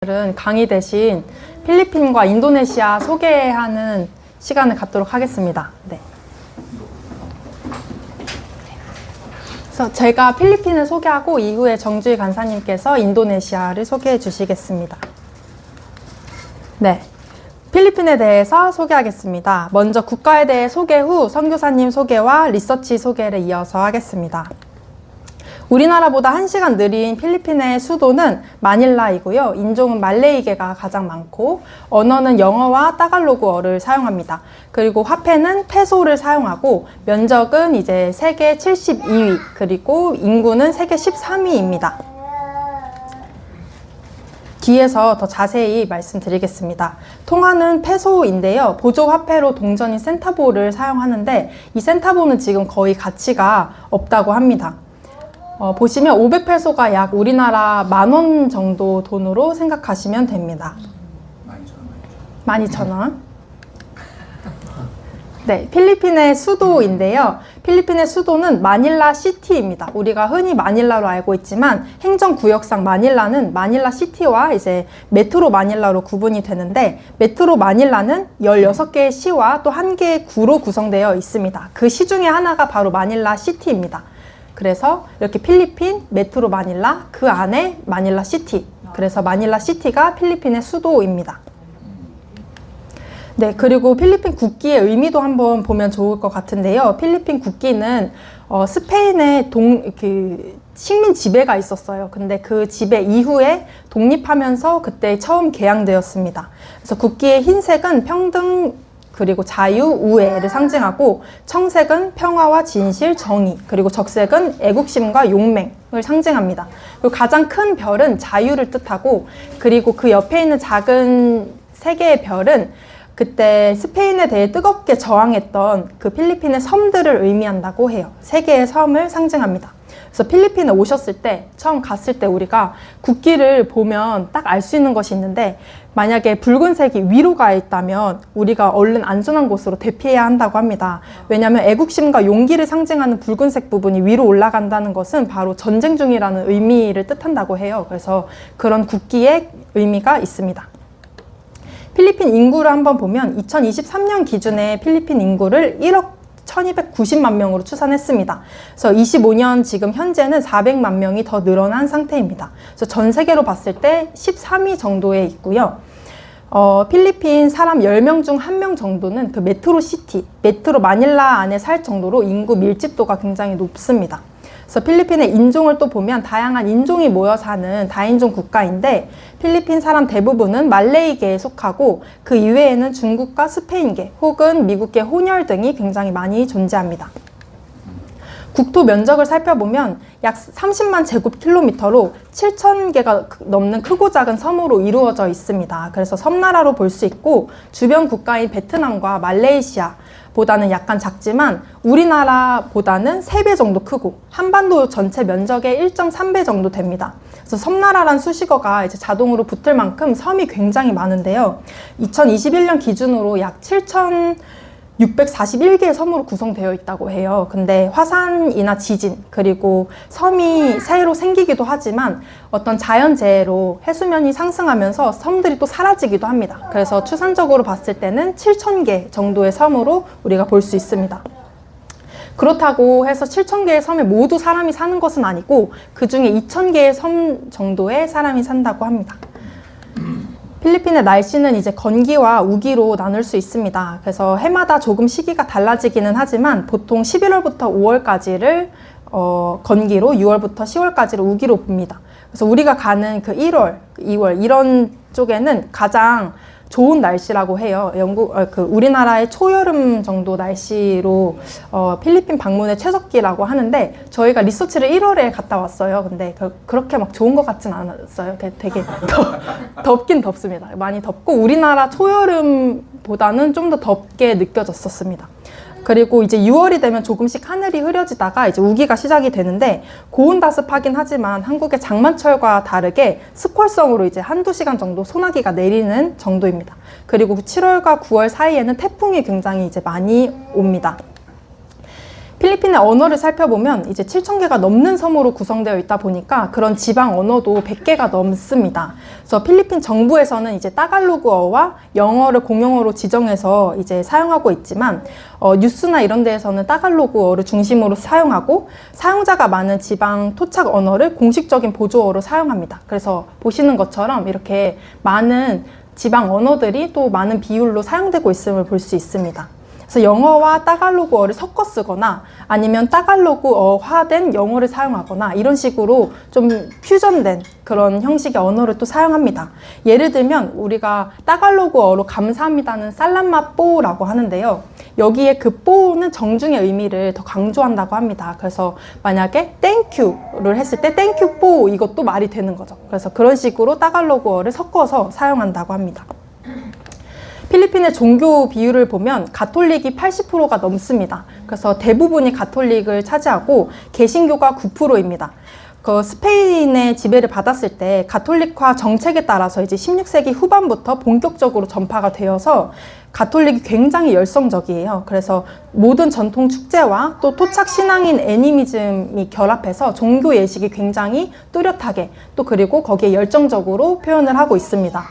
오늘은 강의 대신 필리핀과 인도네시아 소개하는 시간을 갖도록 하겠습니다. 네. 그래서 제가 필리핀을 소개하고 이후에 정주희 간사님께서 인도네시아를 소개해 주시겠습니다. 네. 필리핀에 대해서 소개하겠습니다. 먼저 국가에 대해 소개 후 선교사님 소개와 리서치 소개를 이어서 하겠습니다. 우리나라보다 1시간 느린 필리핀의 수도는 마닐라이고요. 인종은 말레이계가 가장 많고 언어는 영어와 따갈로그어를 사용합니다. 그리고 화폐는 페소를 사용하고 면적은 이제 세계 72위 그리고 인구는 세계 13위입니다. 뒤에서 더 자세히 말씀드리겠습니다. 통화는 페소인데요. 보조화폐로 동전인 센타보를 사용하는데 이 센타보는 지금 거의 가치가 없다고 합니다. 보시면 500페소가 약 우리나라 10,000원 정도 돈으로 생각하시면 됩니다. 12,000원. 네, 필리핀의 수도인데요. 필리핀의 수도는 마닐라 시티입니다. 우리가 흔히 마닐라로 알고 있지만 행정구역상 마닐라는 마닐라 시티와 이제 메트로 마닐라로 구분이 되는데 메트로 마닐라는 16개의 시와 또 1개의 구로 구성되어 있습니다. 그 시 중에 하나가 바로 마닐라 시티입니다. 그래서 이렇게 필리핀, 메트로 마닐라, 그 안에 마닐라 시티. 그래서 마닐라 시티가 필리핀의 수도입니다. 네, 그리고 필리핀 국기의 의미도 한번 보면 좋을 것 같은데요. 필리핀 국기는 스페인의 식민 지배가 있었어요. 근데 그 지배 이후에 독립하면서 그때 처음 개양되었습니다. 그래서 국기의 흰색은 평등, 그리고 자유, 우애를 상징하고 청색은 평화와 진실, 정의, 그리고 적색은 애국심과 용맹을 상징합니다. 그리고 가장 큰 별은 자유를 뜻하고 그리고 그 옆에 있는 작은 3개의 별은 그때 스페인에 대해 뜨겁게 저항했던 그 필리핀의 섬들을 의미한다고 해요. 3개의 섬을 상징합니다. 그래서 필리핀에 오셨을 때, 처음 갔을 때 우리가 국기를 보면 딱 알 수 있는 것이 있는데 만약에 붉은색이 위로 가 있다면 우리가 얼른 안전한 곳으로 대피해야 한다고 합니다. 왜냐하면 애국심과 용기를 상징하는 붉은색 부분이 위로 올라간다는 것은 바로 전쟁 중이라는 의미를 뜻한다고 해요. 그래서 그런 국기의 의미가 있습니다. 필리핀 인구를 한번 보면 2023년 기준에 필리핀 인구를 1억 1290만 명으로 추산했습니다. 그래서 25년 지금 현재는 400만 명이 더 늘어난 상태입니다. 그래서 전 세계로 봤을 때 13위 정도에 있고요. 필리핀 사람 10명 중 1명 정도는 그 메트로 시티, 메트로 마닐라 안에 살 정도로 인구 밀집도가 굉장히 높습니다. 그래서 필리핀의 인종을 또 보면 다양한 인종이 모여 사는 다인종 국가인데 필리핀 사람 대부분은 말레이계에 속하고 그 이외에는 중국과 스페인계 혹은 미국계 혼혈 등이 굉장히 많이 존재합니다. 국토 면적을 살펴보면 약 30만 제곱킬로미터로 7,000개가 넘는 크고 작은 섬으로 이루어져 있습니다. 그래서 섬나라로 볼 수 있고 주변 국가인 베트남과 말레이시아 보다는 약간 작지만 우리나라보다는 3배 정도 크고 한반도 전체 면적의 1.3배 정도 됩니다. 그래서 섬나라란 수식어가 이제 자동으로 붙을 만큼 섬이 굉장히 많은데요. 2021년 기준으로 약 7,641개의 섬으로 구성되어 있다고 해요. 근데 화산이나 지진 그리고 섬이 새로 생기기도 하지만 어떤 자연재해로 해수면이 상승하면서 섬들이 또 사라지기도 합니다. 그래서 추산적으로 봤을 때는 7,000개 정도의 섬으로 우리가 볼 수 있습니다. 그렇다고 해서 7,000개의 섬에 모두 사람이 사는 것은 아니고 그 중에 2,000개의 섬 정도의 사람이 산다고 합니다. 필리핀의 날씨는 이제 건기와 우기로 나눌 수 있습니다. 그래서 해마다 조금 시기가 달라지기는 하지만 보통 11월부터 5월까지를 건기로 6월부터 10월까지를 우기로 봅니다. 그래서 우리가 가는 그 1월, 2월 이런 쪽에는 가장 좋은 날씨라고 해요. 우리나라의 초여름 정도 날씨로 필리핀 방문의 최적기라고 하는데 저희가 리서치를 1월에 갔다 왔어요. 근데 그렇게 막 좋은 것 같진 않았어요. 되게 덥긴 덥습니다. 많이 덥고 우리나라 초여름보다는 좀 더 덥게 느껴졌었습니다. 그리고 이제 6월이 되면 조금씩 하늘이 흐려지다가 이제 우기가 시작이 되는데 고온다습하긴 하지만 한국의 장마철과 다르게 스콜성으로 이제 1~2시간 정도 소나기가 내리는 정도입니다. 그리고 7월과 9월 사이에는 태풍이 굉장히 이제 많이 옵니다. 필리핀의 언어를 살펴보면 이제 7,000개가 넘는 섬으로 구성되어 있다 보니까 그런 지방 언어도 100개가 넘습니다. 그래서 필리핀 정부에서는 이제 따갈로그어와 영어를 공용어로 지정해서 이제 사용하고 있지만 뉴스나 이런 데에서는 따갈로그어를 중심으로 사용하고 사용자가 많은 지방 토착 언어를 공식적인 보조어로 사용합니다. 그래서 보시는 것처럼 이렇게 많은 지방 언어들이 또 많은 비율로 사용되고 있음을 볼 수 있습니다. 그래서 영어와 따갈로그어를 섞어 쓰거나 아니면 따갈로그어화된 영어를 사용하거나 이런 식으로 좀 퓨전된 그런 형식의 언어를 또 사용합니다. 예를 들면 우리가 따갈로그어로 감사합니다는 살라마 뽀라고 하는데요. 여기에 그 뽀는 정중의 의미를 더 강조한다고 합니다. 그래서 만약에 땡큐를 했을 때 땡큐 뽀 이것도 말이 되는 거죠. 그래서 그런 식으로 따갈로그어를 섞어서 사용한다고 합니다. 필리핀의 종교 비율을 보면 가톨릭이 80%가 넘습니다. 그래서 대부분이 가톨릭을 차지하고 개신교가 9%입니다. 그 스페인의 지배를 받았을 때 가톨릭화 정책에 따라서 이제 16세기 후반부터 본격적으로 전파가 되어서 가톨릭이 굉장히 열성적이에요. 그래서 모든 전통 축제와 또 토착 신앙인 애니미즘이 결합해서 종교 예식이 굉장히 뚜렷하게 또 그리고 거기에 열정적으로 표현을 하고 있습니다.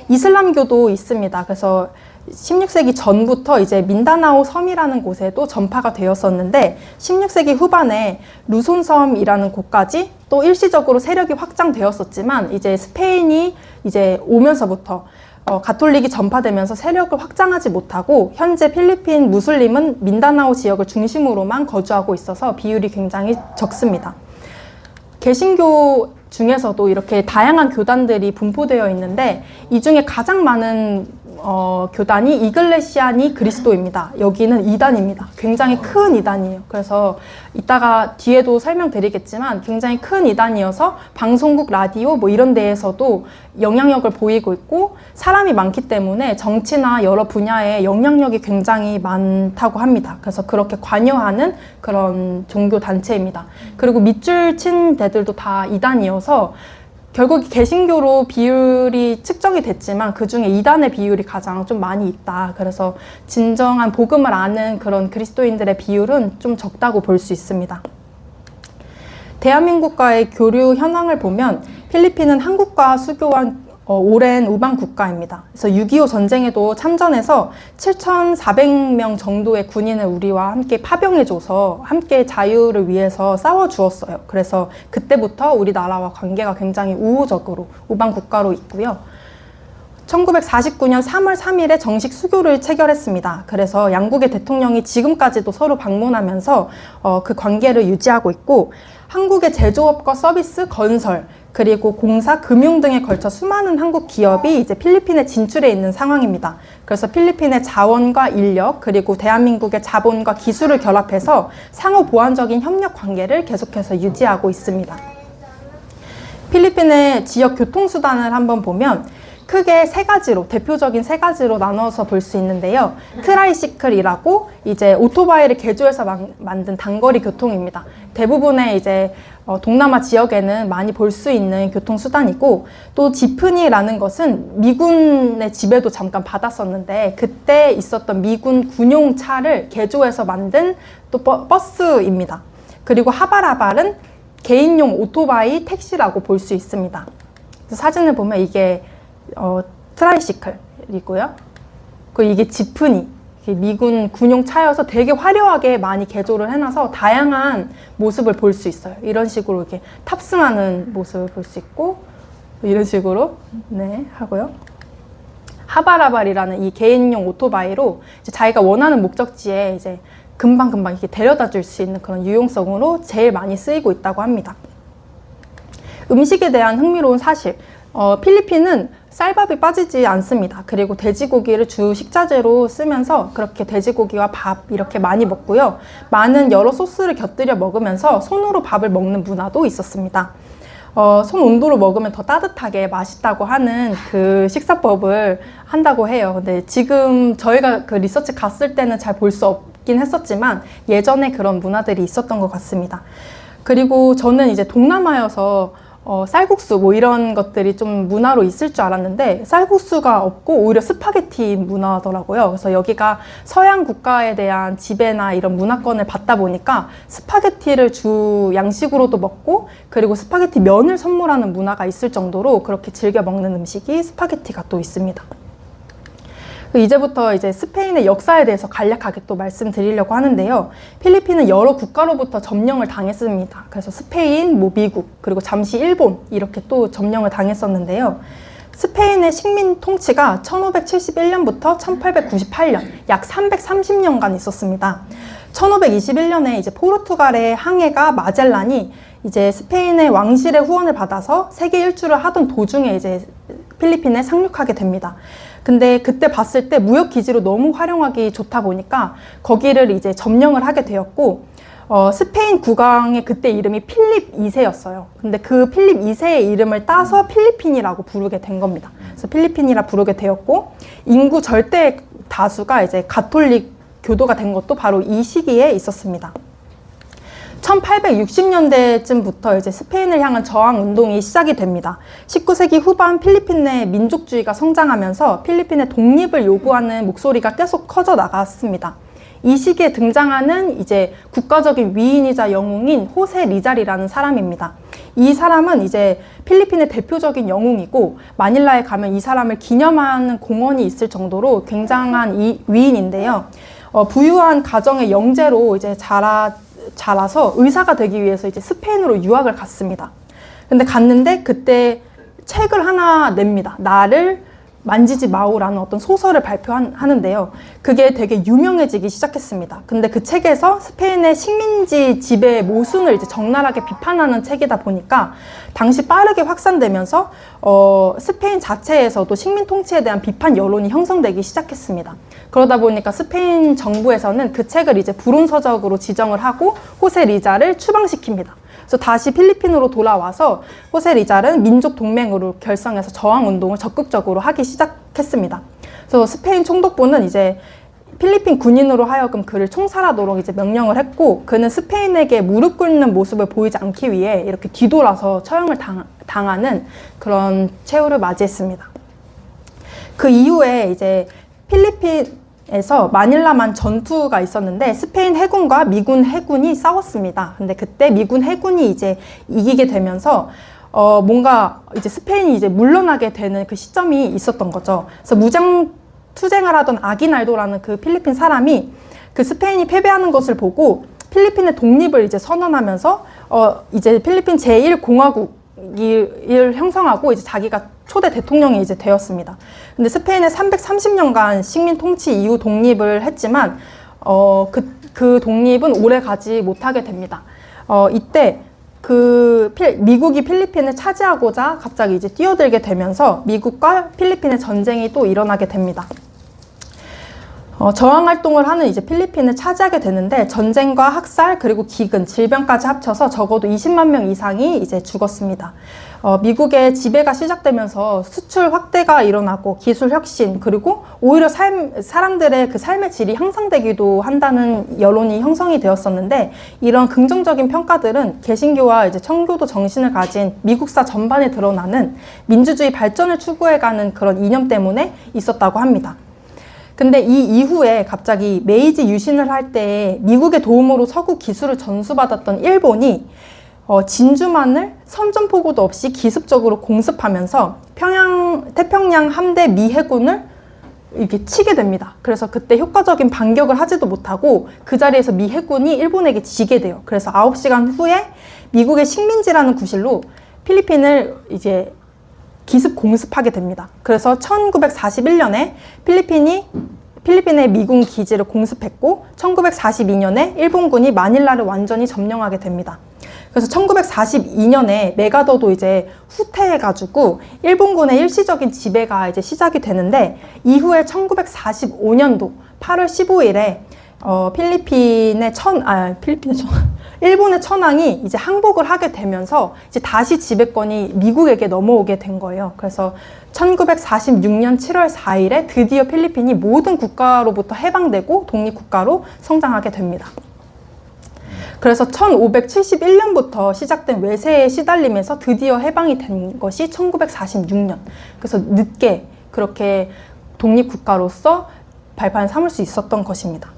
이슬람교도 있습니다. 그래서 16세기 전부터 이제 민다나오 섬이라는 곳에도 전파가 되었었는데 16세기 후반에 루손섬이라는 곳까지 또 일시적으로 세력이 확장되었었지만 이제 스페인이 이제 오면서부터 가톨릭이 전파되면서 세력을 확장하지 못하고 현재 필리핀 무슬림은 민다나오 지역을 중심으로만 거주하고 있어서 비율이 굉장히 적습니다. 개신교 중에서도 이렇게 다양한 교단들이 분포되어 있는데 이 중에 가장 많은 교단이 이글레시아니 그리스도입니다. 여기는 2단입니다. 굉장히 큰 2단이에요. 그래서 이따가 뒤에도 설명드리겠지만 굉장히 큰 2단이어서 방송국, 라디오 뭐 이런 데에서도 영향력을 보이고 있고 사람이 많기 때문에 정치나 여러 분야에 영향력이 굉장히 많다고 합니다. 그래서 그렇게 관여하는 그런 종교 단체입니다. 그리고 밑줄 친 데들도 다 2단이어서 결국 개신교로 비율이 측정이 됐지만 그 중에 2단의 비율이 가장 좀 많이 있다. 그래서 진정한 복음을 아는 그런 그리스도인들의 비율은 좀 적다고 볼 수 있습니다. 대한민국과의 교류 현황을 보면 필리핀은 한국과 수교한 오랜 우방 국가입니다. 그래서 6.25 전쟁에도 참전해서 7,400명 정도의 군인을 우리와 함께 파병해줘서 함께 자유를 위해서 싸워주었어요. 그래서 그때부터 우리나라와 관계가 굉장히 우호적으로 우방 국가로 있고요. 1949년 3월 3일에 정식 수교를 체결했습니다. 그래서 양국의 대통령이 지금까지도 서로 방문하면서 그 관계를 유지하고 있고 한국의 제조업과 서비스, 건설, 그리고 공사, 금융 등에 걸쳐 수많은 한국 기업이 이제 필리핀에 진출해 있는 상황입니다. 그래서 필리핀의 자원과 인력, 그리고 대한민국의 자본과 기술을 결합해서 상호 보완적인 협력 관계를 계속해서 유지하고 있습니다. 필리핀의 지역 교통수단을 한번 보면 크게 세 가지로, 대표적인 세 가지로 나눠서 볼 수 있는데요. 트라이시클이라고 이제 오토바이를 개조해서 만든 단거리 교통입니다. 대부분의 이제 동남아 지역에는 많이 볼 수 있는 교통수단이고, 또 지프니라는 것은 미군의 지배도 잠깐 받았었는데 그때 있었던 미군 군용 차를 개조해서 만든 또 버스입니다. 그리고 하바라발은 개인용 오토바이 택시라고 볼 수 있습니다. 그래서 사진을 보면 이게 트라이시클이고요. 그리고 이게 지프니, 미군 군용 차여서 되게 화려하게 많이 개조를 해놔서 다양한 모습을 볼 수 있어요. 이런 식으로 이렇게 탑승하는 모습을 볼 수 있고, 이런 식으로 네 하고요. 하바라발이라는 이 개인용 오토바이로 이제 자기가 원하는 목적지에 이제 금방금방 이렇게 데려다 줄 수 있는 그런 유용성으로 제일 많이 쓰이고 있다고 합니다. 음식에 대한 흥미로운 사실. 필리핀은 쌀밥이 빠지지 않습니다. 그리고 돼지고기를 주 식자재로 쓰면서 그렇게 돼지고기와 밥 이렇게 많이 먹고요. 많은 여러 소스를 곁들여 먹으면서 손으로 밥을 먹는 문화도 있었습니다. 손 온도로 먹으면 더 따뜻하게 맛있다고 하는 그 식사법을 한다고 해요. 근데 지금 저희가 그 리서치 갔을 때는 잘 볼 수 없긴 했었지만 예전에 그런 문화들이 있었던 것 같습니다. 그리고 저는 이제 동남아여서 쌀국수 뭐 이런 것들이 좀 문화로 있을 줄 알았는데 쌀국수가 없고 오히려 스파게티 문화더라고요. 그래서 여기가 서양 국가에 대한 지배나 이런 문화권을 받다 보니까 스파게티를 주 양식으로도 먹고 그리고 스파게티 면을 선물하는 문화가 있을 정도로 그렇게 즐겨 먹는 음식이 스파게티가 또 있습니다. 이제부터 이제 스페인의 역사에 대해서 간략하게 또 말씀드리려고 하는데요. 필리핀은 여러 국가로부터 점령을 당했습니다. 그래서 스페인, 뭐 미국, 그리고 잠시 일본 이렇게 또 점령을 당했었는데요. 스페인의 식민 통치가 1571년부터 1898년, 약 330년간 있었습니다. 1521년에 이제 포르투갈의 항해가 마젤란이 이제 스페인의 왕실의 후원을 받아서 세계 일주를 하던 도중에 이제 필리핀에 상륙하게 됩니다. 근데 그때 봤을 때 무역 기지로 너무 활용하기 좋다 보니까 거기를 이제 점령을 하게 되었고 스페인 국왕의 그때 이름이 필립 2세였어요. 근데 그 필립 2세의 이름을 따서 필리핀이라고 부르게 된 겁니다. 그래서 필리핀이라 부르게 되었고 인구 절대 다수가 이제 가톨릭 교도가 된 것도 바로 이 시기에 있었습니다. 1860년대쯤부터 이제 스페인을 향한 저항 운동이 시작이 됩니다. 19세기 후반 필리핀 내 민족주의가 성장하면서 필리핀의 독립을 요구하는 목소리가 계속 커져 나갔습니다. 이 시기에 등장하는 이제 국가적인 위인이자 영웅인 호세 리잘이라는 사람입니다. 이 사람은 이제 필리핀의 대표적인 영웅이고 마닐라에 가면 이 사람을 기념하는 공원이 있을 정도로 굉장한 위인인데요. 부유한 가정의 영재로 이제 자라서 의사가 되기 위해서 이제 스페인으로 유학을 갔습니다. 근데 갔는데 그때 책을 하나 냅니다. 나를 만지지 마오라는 어떤 소설을 발표하는데요. 그게 되게 유명해지기 시작했습니다. 근데 그 책에서 스페인의 식민지 지배의 모순을 이제 적나라하게 비판하는 책이다 보니까 당시 빠르게 확산되면서 스페인 자체에서도 식민 통치에 대한 비판 여론이 형성되기 시작했습니다. 그러다 보니까 스페인 정부에서는 그 책을 이제 불온서적으로 지정을 하고 호세 리잘을 추방시킵니다. 그래서 다시 필리핀으로 돌아와서 호세 리잘은 민족 동맹으로 결성해서 저항 운동을 적극적으로 하기 시작했습니다. 그래서 스페인 총독부는 이제 필리핀 군인으로 하여금 그를 총살하도록 이제 명령을 했고 그는 스페인에게 무릎 꿇는 모습을 보이지 않기 위해 이렇게 뒤돌아서 처형을 당하는 그런 최후를 맞이했습니다. 그 이후에 이제 필리핀에서 마닐라만 전투가 있었는데 스페인 해군과 미군 해군이 싸웠습니다. 근데 그때 미군 해군이 이제 이기게 되면서 뭔가 이제 스페인이 이제 물러나게 되는 그 시점이 있었던 거죠. 그래서 무장 투쟁을 하던 아기날도라는 그 필리핀 사람이 그 스페인이 패배하는 것을 보고 필리핀의 독립을 이제 선언하면서 이제 필리핀 제1공화국을 형성하고 이제 자기가 초대 대통령이 이제 되었습니다. 근데 스페인의 330년간 식민 통치 이후 독립을 했지만 그 독립은 오래 가지 못하게 됩니다. 이때 미국이 필리핀을 차지하고자 갑자기 이제 뛰어들게 되면서 미국과 필리핀의 전쟁이 또 일어나게 됩니다. 저항 활동을 하는 이제 필리핀을 차지하게 되는데 전쟁과 학살 그리고 기근, 질병까지 합쳐서 적어도 20만 명 이상이 이제 죽었습니다. 미국의 지배가 시작되면서 수출 확대가 일어나고 기술 혁신 그리고 오히려 사람들의 그 삶의 질이 향상되기도 한다는 여론이 형성이 되었었는데 이런 긍정적인 평가들은 개신교와 이제 청교도 정신을 가진 미국사 전반에 드러나는 민주주의 발전을 추구해가는 그런 이념 때문에 있었다고 합니다. 근데 이 이후에 갑자기 메이지 유신을 할 때 미국의 도움으로 서구 기술을 전수받았던 일본이 진주만을 선전포고도 없이 기습적으로 공습하면서 태평양 함대 미 해군을 이렇게 치게 됩니다. 그래서 그때 효과적인 반격을 하지도 못하고 그 자리에서 미 해군이 일본에게 지게 돼요. 그래서 9시간 후에 미국의 식민지라는 구실로 필리핀을 이제 기습 공습하게 됩니다. 그래서 1941년에 필리핀의 미군 기지를 공습했고 1942년에 일본군이 마닐라를 완전히 점령하게 됩니다. 그래서 1942년에 메가더도 이제 후퇴해가지고 일본군의 일시적인 지배가 이제 시작이 되는데 이후에 1945년도 8월 15일에 일본의 천황이 이제 항복을 하게 되면서 이제 다시 지배권이 미국에게 넘어오게 된 거예요. 그래서 1946년 7월 4일에 드디어 필리핀이 모든 국가로부터 해방되고 독립국가로 성장하게 됩니다. 그래서 1571년부터 시작된 외세에 시달림에서 드디어 해방이 된 것이 1946년. 그래서 늦게 그렇게 독립국가로서 발판을 삼을 수 있었던 것입니다.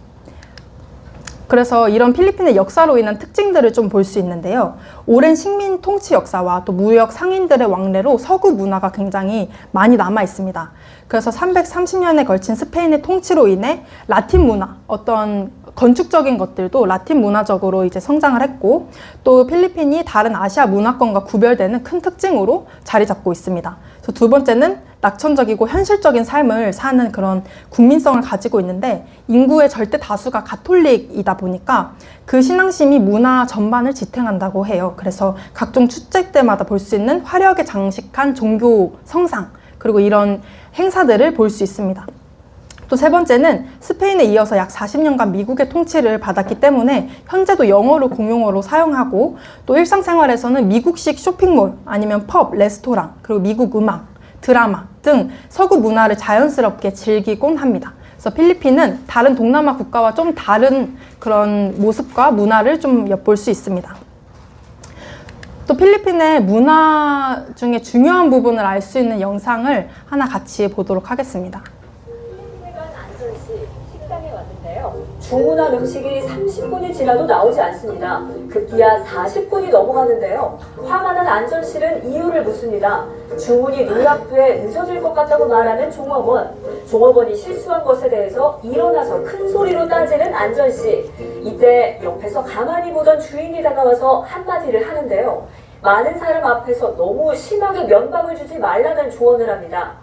그래서 이런 필리핀의 역사로 인한 특징들을 좀 볼 수 있는데요. 오랜 식민 통치 역사와 또 무역 상인들의 왕래로 서구 문화가 굉장히 많이 남아 있습니다. 그래서 330년에 걸친 스페인의 통치로 인해 라틴 문화, 어떤 건축적인 것들도 라틴 문화적으로 이제 성장을 했고, 또 필리핀이 다른 아시아 문화권과 구별되는 큰 특징으로 자리 잡고 있습니다. 그래서 두 번째는 낙천적이고 현실적인 삶을 사는 그런 국민성을 가지고 있는데, 인구의 절대 다수가 가톨릭이다 보니까 그 신앙심이 문화 전반을 지탱한다고 해요. 그래서 각종 축제 때마다 볼 수 있는 화려하게 장식한 종교 성상, 그리고 이런 행사들을 볼 수 있습니다. 또 세 번째는 스페인에 이어서 약 40년간 미국의 통치를 받았기 때문에 현재도 영어를 공용어로 사용하고, 또 일상생활에서는 미국식 쇼핑몰, 아니면 펍, 레스토랑, 그리고 미국 음악, 드라마 등 서구 문화를 자연스럽게 즐기곤 합니다. 그래서 필리핀은 다른 동남아 국가와 좀 다른 그런 모습과 문화를 좀 엿볼 수 있습니다. 또 필리핀의 문화 중에 중요한 부분을 알 수 있는 영상을 하나 같이 보도록 하겠습니다. 주문한 음식이 30분이 지나도 나오지 않습니다. 급기야 40분이 넘어가는데요. 화가 난 안전실은 이유를 묻습니다. 주문이 누락돼 늦어질 것 같다고 말하는 종업원. 종업원이 실수한 것에 대해서 일어나서 큰 소리로 따지는 안전씨. 이때 옆에서 가만히 보던 주인이 다가와서 한마디를 하는데요. 많은 사람 앞에서 너무 심하게 면박을 주지 말라는 조언을 합니다.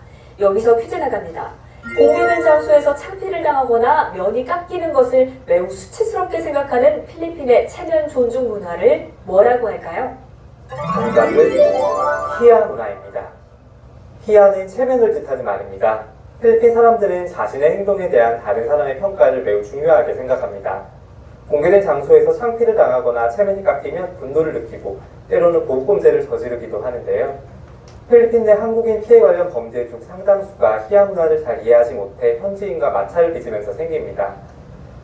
여기서 퀴즈 나갑니다. 공개된 장소에서 창피를 당하거나 면이 깎이는 것을 매우 수치스럽게 생각하는 필리핀의 체면 존중 문화를 뭐라고 할까요? 정답은 히야 문화입니다. 히야는 체면을 뜻하는 말입니다. 필리핀 사람들은 자신의 행동에 대한 다른 사람의 평가를 매우 중요하게 생각합니다. 공개된 장소에서 창피를 당하거나 체면이 깎이면 분노를 느끼고 때로는 보복범죄를 저지르기도 하는데요. 필리핀 내 한국인 피해 관련 범죄 중 상당수가 히야 문화를 잘 이해하지 못해 현지인과 마찰을 빚으면서 생깁니다.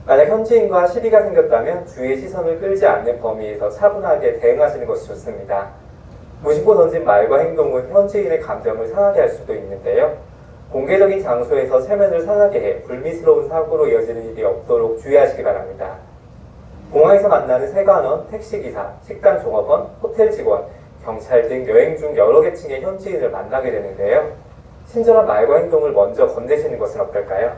만약 현지인과 시비가 생겼다면 주위의 시선을 끌지 않는 범위에서 차분하게 대응하시는 것이 좋습니다. 무심코 던진 말과 행동은 현지인의 감정을 상하게 할 수도 있는데요. 공개적인 장소에서 체면을 상하게 해 불미스러운 사고로 이어지는 일이 없도록 주의하시기 바랍니다. 공항에서 만나는 세관원, 택시기사, 식당 종업원, 호텔 직원, 경찰 등 여행 중 여러 계층의 현지인을 만나게 되는데요. 친절한 말과 행동을 먼저 건네시는 것은 어떨까요?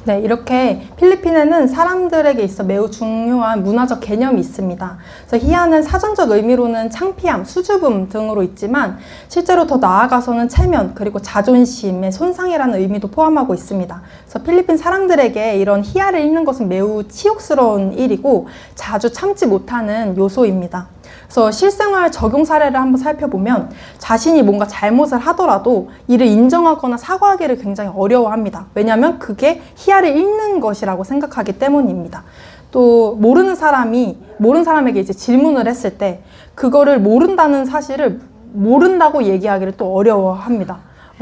네, 이렇게 필리핀에는 사람들에게 있어 매우 중요한 문화적 개념이 있습니다. 그래서 히야는 사전적 의미로는 창피함, 수줍음 등으로 있지만 실제로 더 나아가서는 체면, 그리고 자존심의 손상이라는 의미도 포함하고 있습니다. 그래서 필리핀 사람들에게 이런 히야를 잃는 것은 매우 치욕스러운 일이고 자주 참지 못하는 요소입니다. 그래서 실생활 적용 사례를 한번 살펴보면 자신이 뭔가 잘못을 하더라도 이를 인정하거나 사과하기를 굉장히 어려워합니다. 왜냐하면 그게 희야를 잃는 것이라고 생각하기 때문입니다. 또 모르는 사람에게 이제 질문을 했을 때 그거를 모른다는 사실을 모른다고 얘기하기를 또 어려워합니다.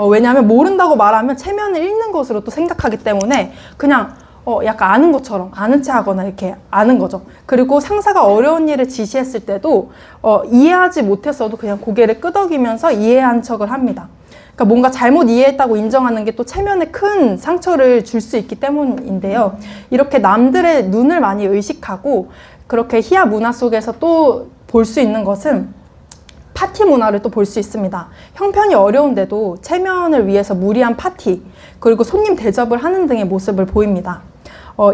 왜냐하면 모른다고 말하면 체면을 잃는 것으로 또 생각하기 때문에 그냥 약간 아는 것처럼 아는 체 하거나 이렇게 아는 거죠. 그리고 상사가 어려운 일을 지시했을 때도 이해하지 못했어도 그냥 고개를 끄덕이면서 이해한 척을 합니다. 그러니까 뭔가 잘못 이해했다고 인정하는 게 또 체면에 큰 상처를 줄 수 있기 때문인데요. 이렇게 남들의 눈을 많이 의식하고 그렇게 희야 문화 속에서 또 볼 수 있는 것은 파티 문화를 또 볼 수 있습니다. 형편이 어려운데도 체면을 위해서 무리한 파티, 그리고 손님 대접을 하는 등의 모습을 보입니다.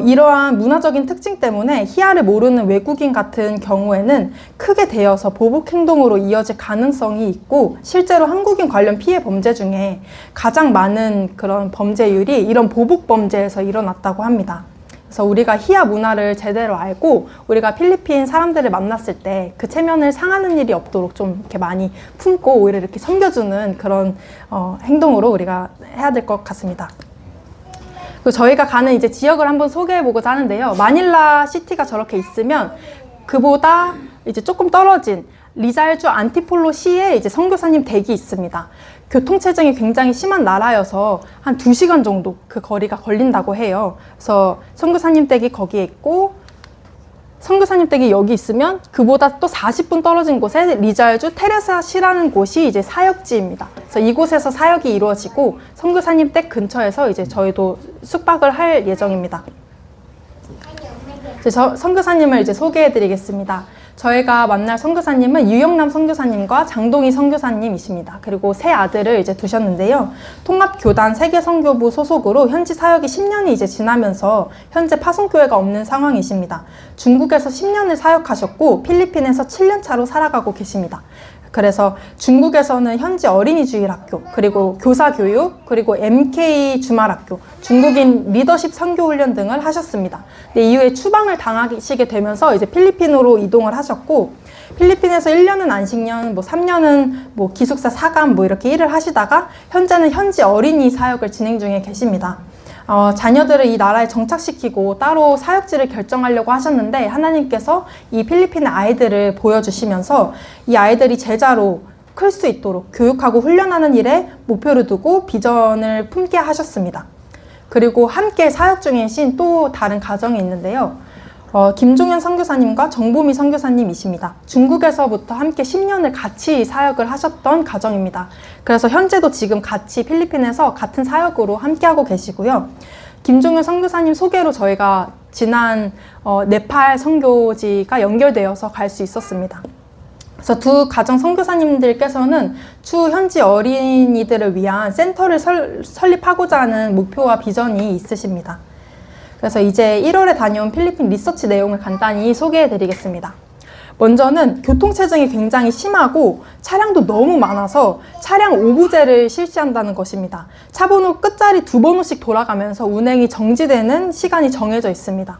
이러한 문화적인 특징 때문에 희야를 모르는 외국인 같은 경우에는 크게 되어서 보복 행동으로 이어질 가능성이 있고, 실제로 한국인 관련 피해 범죄 중에 가장 많은 그런 범죄율이 이런 보복 범죄에서 일어났다고 합니다. 그래서 우리가 희야 문화를 제대로 알고 우리가 필리핀 사람들을 만났을 때 그 체면을 상하는 일이 없도록 좀 이렇게 많이 품고 오히려 이렇게 섬겨주는 그런 행동으로 우리가 해야 될 것 같습니다. 그리고 저희가 가는 이제 지역을 한번 소개해 보고자 하는데요. 마닐라 시티가 저렇게 있으면 그보다 이제 조금 떨어진 리잘주 안티폴로 시에 이제 선교사님 댁이 있습니다. 교통체증이 굉장히 심한 나라여서 한 2시간 정도 그 거리가 걸린다고 해요. 그래서 선교사님 댁이 거기에 있고, 선교사님 댁이 여기 있으면 그보다 또 40분 떨어진 곳에 리잘주 테레사시라는 곳이 이제 사역지입니다. 그래서 이곳에서 사역이 이루어지고 선교사님 댁 근처에서 이제 저희도 숙박을 할 예정입니다. 선교사님을 이제 소개해드리겠습니다. 저희가 만날 선교사님은 유영남 선교사님과 장동희 선교사님이십니다. 그리고 세 아들을 이제 두셨는데요. 통합교단 세계선교부 소속으로 현지 사역이 10년이 이제 지나면서 현재 파송교회가 없는 상황이십니다. 중국에서 10년을 사역하셨고 필리핀에서 7년 차로 살아가고 계십니다. 그래서 중국에서는 현지 어린이주일학교, 그리고 교사교육, 그리고 MK 주말학교, 중국인 리더십 선교훈련 등을 하셨습니다. 근데 이후에 추방을 당하시게 되면서 이제 필리핀으로 이동을 하셨고, 필리핀에서 1년은 안식년, 3년은 기숙사 사감 이렇게 일을 하시다가 현재는 현지 어린이 사역을 진행 중에 계십니다. 자녀들을 이 나라에 정착시키고 따로 사역지를 결정하려고 하셨는데 하나님께서 이 필리핀의 아이들을 보여주시면서 이 아이들이 제자로 클 수 있도록 교육하고 훈련하는 일에 목표를 두고 비전을 품게 하셨습니다. 그리고 함께 사역 중이신 또 다른 가정이 있는데요. 김종현 선교사님과 정보미 선교사님이십니다. 중국에서부터 함께 10년을 같이 사역을 하셨던 가정입니다. 그래서 현재도 지금 같이 필리핀에서 같은 사역으로 함께하고 계시고요. 김종현 선교사님 소개로 저희가 지난 네팔 선교지가 연결되어서 갈 수 있었습니다. 그래서 두 가정 선교사님들께서는 추후 현지 어린이들을 위한 센터를 설립하고자 하는 목표와 비전이 있으십니다. 그래서 이제 1월에 다녀온 필리핀 리서치 내용을 간단히 소개해 드리겠습니다. 먼저는 교통체증이 굉장히 심하고 차량도 너무 많아서 차량 오부제를 실시한다는 것입니다. 차번호 끝자리 2번호씩 돌아가면서 운행이 정지되는 시간이 정해져 있습니다.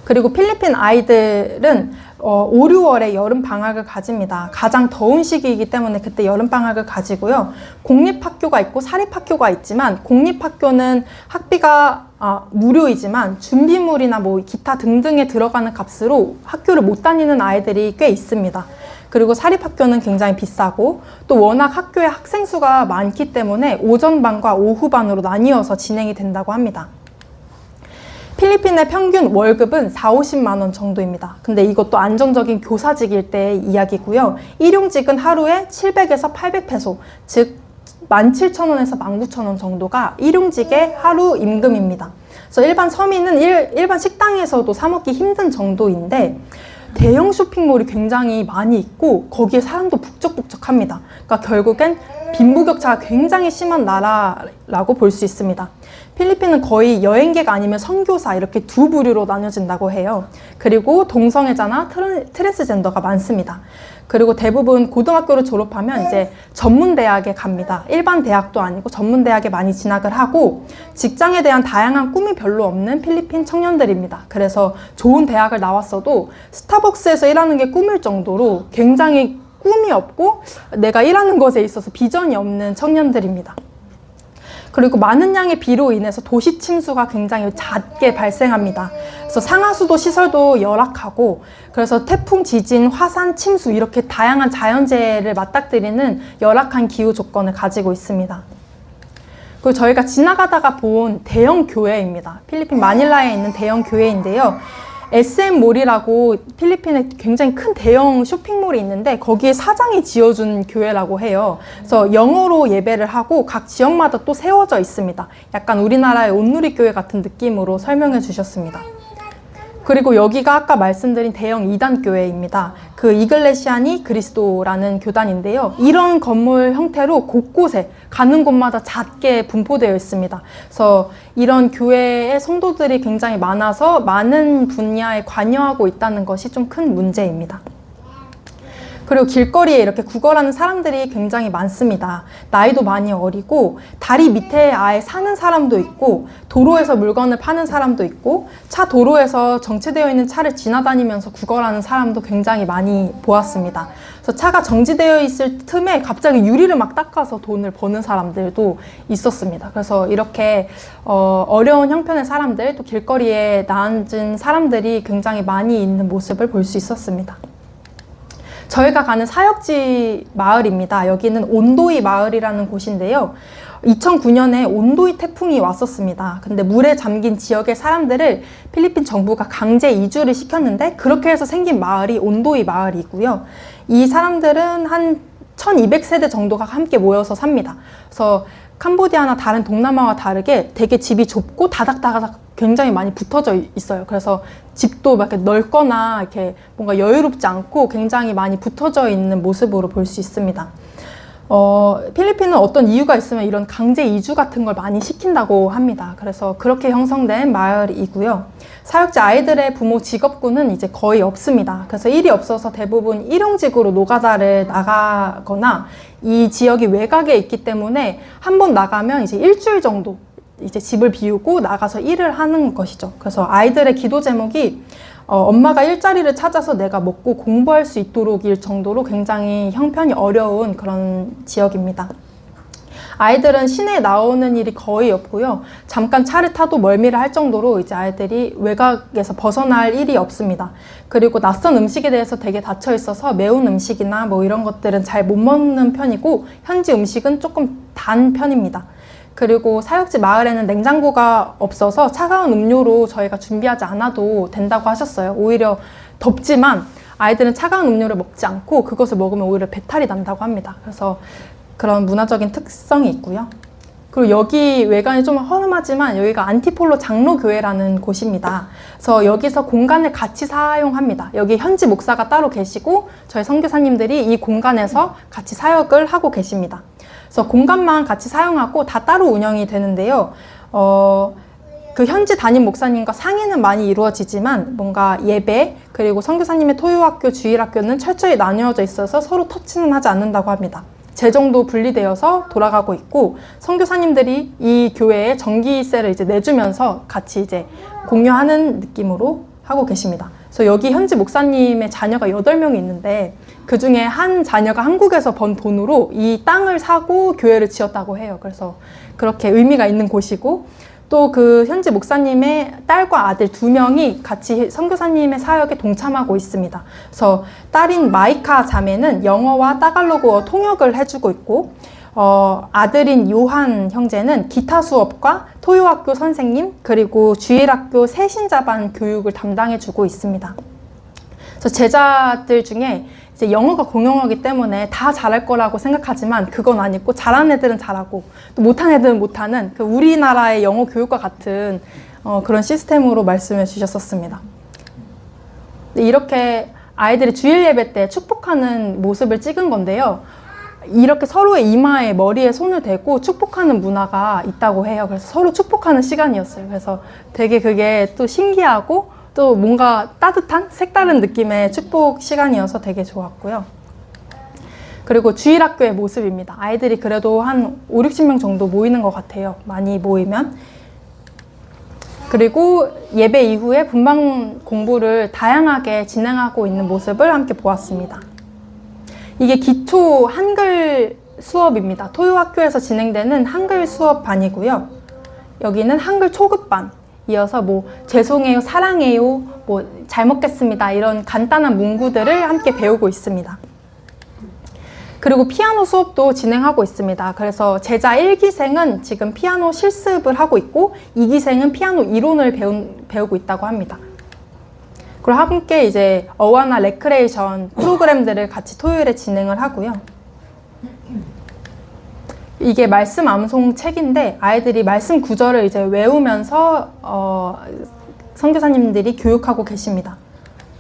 그리고 필리핀 아이들은 5, 6월에 여름방학을 가집니다. 가장 더운 시기이기 때문에 그때 여름방학을 가지고요. 공립학교가 있고 사립학교가 있지만 공립학교는 학비가 무료이지만 준비물이나 기타 등등에 들어가는 값으로 학교를 못 다니는 아이들이 꽤 있습니다. 그리고 사립학교는 굉장히 비싸고 또 워낙 학교에 학생 수가 많기 때문에 오전반과 오후반으로 나뉘어서 진행이 된다고 합니다. 필리핀의 평균 월급은 4~50만 원 정도입니다. 근데 이것도 안정적인 교사직일 때의 이야기고요. 일용직은 하루에 700에서 800페소, 즉 17,000원에서 19,000원 정도가 일용직의 하루 임금입니다. 그래서 일반 서민은 일반 식당에서도 사 먹기 힘든 정도인데 대형 쇼핑몰이 굉장히 많이 있고 거기에 사람도 북적북적합니다. 그러니까 결국엔 빈부격차가 굉장히 심한 나라라고 볼 수 있습니다. 필리핀은 거의 여행객 아니면 선교사 이렇게 두 부류로 나뉘어진다고 해요. 그리고 동성애자나 트랜스젠더가 많습니다. 그리고 대부분 고등학교를 졸업하면 이제 전문대학에 갑니다. 일반 대학도 아니고 전문대학에 많이 진학을 하고 직장에 대한 다양한 꿈이 별로 없는 필리핀 청년들입니다. 그래서 좋은 대학을 나왔어도 스타벅스에서 일하는 게 꿈일 정도로 굉장히 꿈이 없고 내가 일하는 것에 있어서 비전이 없는 청년들입니다. 그리고 많은 양의 비로 인해서 도시 침수가 굉장히 잦게 발생합니다. 그래서 상하수도 시설도 열악하고 그래서 태풍, 지진, 화산, 침수 이렇게 다양한 자연재해를 맞닥뜨리는 열악한 기후 조건을 가지고 있습니다. 그리고 저희가 지나가다가 본 대형 교회입니다. 필리핀 마닐라에 있는 대형 교회인데요. SM몰이라고 필리핀에 굉장히 큰 대형 쇼핑몰이 있는데 거기에 사장이 지어준 교회라고 해요. 그래서 영어로 예배를 하고 각 지역마다 또 세워져 있습니다. 약간 우리나라의 온누리교회 같은 느낌으로 설명해 주셨습니다. 그리고 여기가 아까 말씀드린 대형 2단 교회입니다. 그 이글레시아니 그리스도라는 교단인데요. 이런 건물 형태로 곳곳에 가는 곳마다 잦게 분포되어 있습니다. 그래서 이런 교회의 성도들이 굉장히 많아서 많은 분야에 관여하고 있다는 것이 좀 큰 문제입니다. 그리고 길거리에 이렇게 구걸하는 사람들이 굉장히 많습니다. 나이도 많이 어리고 다리 밑에 아예 사는 사람도 있고 도로에서 물건을 파는 사람도 있고 차 도로에서 정체되어 있는 차를 지나다니면서 구걸하는 사람도 굉장히 많이 보았습니다. 그래서 차가 정지되어 있을 틈에 갑자기 유리를 막 닦아서 돈을 버는 사람들도 있었습니다. 그래서 이렇게 어려운 형편의 사람들 또 길거리에 나앉은 사람들이 굉장히 많이 있는 모습을 볼 수 있었습니다. 저희가 가는 사역지 마을입니다. 여기는 온도이 마을이라는 곳인데요. 2009년에 온도이 태풍이 왔었습니다. 근데 물에 잠긴 지역의 사람들을 필리핀 정부가 강제 이주를 시켰는데 그렇게 해서 생긴 마을이 온도이 마을이고요. 이 사람들은 한 1200세대 정도가 함께 모여서 삽니다. 그래서 캄보디아나 다른 동남아와 다르게 되게 집이 좁고 다닥다닥 굉장히 많이 붙어져 있어요. 그래서 집도 막 이렇게 넓거나 이렇게 뭔가 여유롭지 않고 굉장히 많이 붙어져 있는 모습으로 볼 수 있습니다. 필리핀은 어떤 이유가 있으면 이런 강제 이주 같은 걸 많이 시킨다고 합니다. 그래서 그렇게 형성된 마을이고요. 사역자 아이들의 부모 직업군은 이제 거의 없습니다. 그래서 일이 없어서 대부분 일용직으로 노가다를 나가거나 이 지역이 외곽에 있기 때문에 한 번 나가면 이제 일주일 정도 이제 집을 비우고 나가서 일을 하는 것이죠. 그래서 아이들의 기도 제목이 엄마가 일자리를 찾아서 내가 먹고 공부할 수 있도록일 정도로 굉장히 형편이 어려운 그런 지역입니다. 아이들은 시내에 나오는 일이 거의 없고요. 잠깐 차를 타도 멀미를 할 정도로 이제 아이들이 외곽에서 벗어날 일이 없습니다. 그리고 낯선 음식에 대해서 되게 닫혀 있어서 매운 음식이나 뭐 이런 것들은 잘 못 먹는 편이고 현지 음식은 조금 단 편입니다. 그리고 사역지 마을에는 냉장고가 없어서 차가운 음료로 저희가 준비하지 않아도 된다고 하셨어요. 오히려 덥지만 아이들은 차가운 음료를 먹지 않고 그것을 먹으면 오히려 배탈이 난다고 합니다. 그래서 그런 문화적인 특성이 있고요. 그리고 여기 외관이 좀 허름하지만 여기가 안티폴로 장로교회라는 곳입니다. 그래서 여기서 공간을 같이 사용합니다. 여기 현지 목사가 따로 계시고 저희 선교사님들이 이 공간에서 같이 사역을 하고 계십니다. 그래서 공간만 같이 사용하고 다 따로 운영이 되는데요. 그 현지 담임 목사님과 상의는 많이 이루어지지만 뭔가 예배 그리고 선교사님의 토요학교, 주일학교는 철저히 나뉘어져 있어서 서로 터치는 하지 않는다고 합니다. 재정도 분리되어서 돌아가고 있고 선교사님들이 이 교회에 전기세를 이제 내주면서 같이 이제 공유하는 느낌으로 하고 계십니다. 그래서 여기 현지 목사님의 자녀가 8명이 있는데 그 중에 한 자녀가 한국에서 번 돈으로 이 땅을 사고 교회를 지었다고 해요. 그래서 그렇게 의미가 있는 곳이고 또 그 현지 목사님의 딸과 아들 2명이 같이 선교사님의 사역에 동참하고 있습니다. 그래서 딸인 마이카 자매는 영어와 따갈로그어 통역을 해주고 있고 아들인 요한 형제는 기타 수업과 토요학교 선생님 그리고 주일학교 새신자반 교육을 담당해주고 있습니다. 그래서 제자들 중에 이제 영어가 공용어기 때문에 다 잘할 거라고 생각하지만 그건 아니고 잘하는 애들은 잘하고 또 못하는 애들은 못하는 그 우리나라의 영어 교육과 같은 그런 시스템으로 말씀해 주셨었습니다. 이렇게 아이들이 주일 예배 때 축복하는 모습을 찍은 건데요. 이렇게 서로의 이마에 머리에 손을 대고 축복하는 문화가 있다고 해요. 그래서 서로 축복하는 시간이었어요. 그래서 되게 그게 또 신기하고 또 뭔가 따뜻한 색다른 느낌의 축복 시간이어서 되게 좋았고요. 그리고 주일학교의 모습입니다. 아이들이 그래도 한 5, 60명 정도 모이는 것 같아요. 많이 모이면. 그리고 예배 이후에 분방 공부를 다양하게 진행하고 있는 모습을 함께 보았습니다. 이게 기초 한글 수업입니다. 토요학교에서 진행되는 한글 수업반이고요. 여기는 한글 초급반. 이어서 뭐 죄송해요, 사랑해요, 뭐 잘 먹겠습니다 이런 간단한 문구들을 함께 배우고 있습니다. 그리고 피아노 수업도 진행하고 있습니다. 그래서 제자 1기생은 지금 피아노 실습을 하고 있고 2기생은 피아노 이론을 배우고 있다고 합니다. 그리고 함께 이제 어와나 레크레이션 프로그램들을 같이 토요일에 진행을 하고요. 이게 말씀 암송 책인데 아이들이 말씀 구절을 이제 외우면서 선교사님들이 교육하고 계십니다.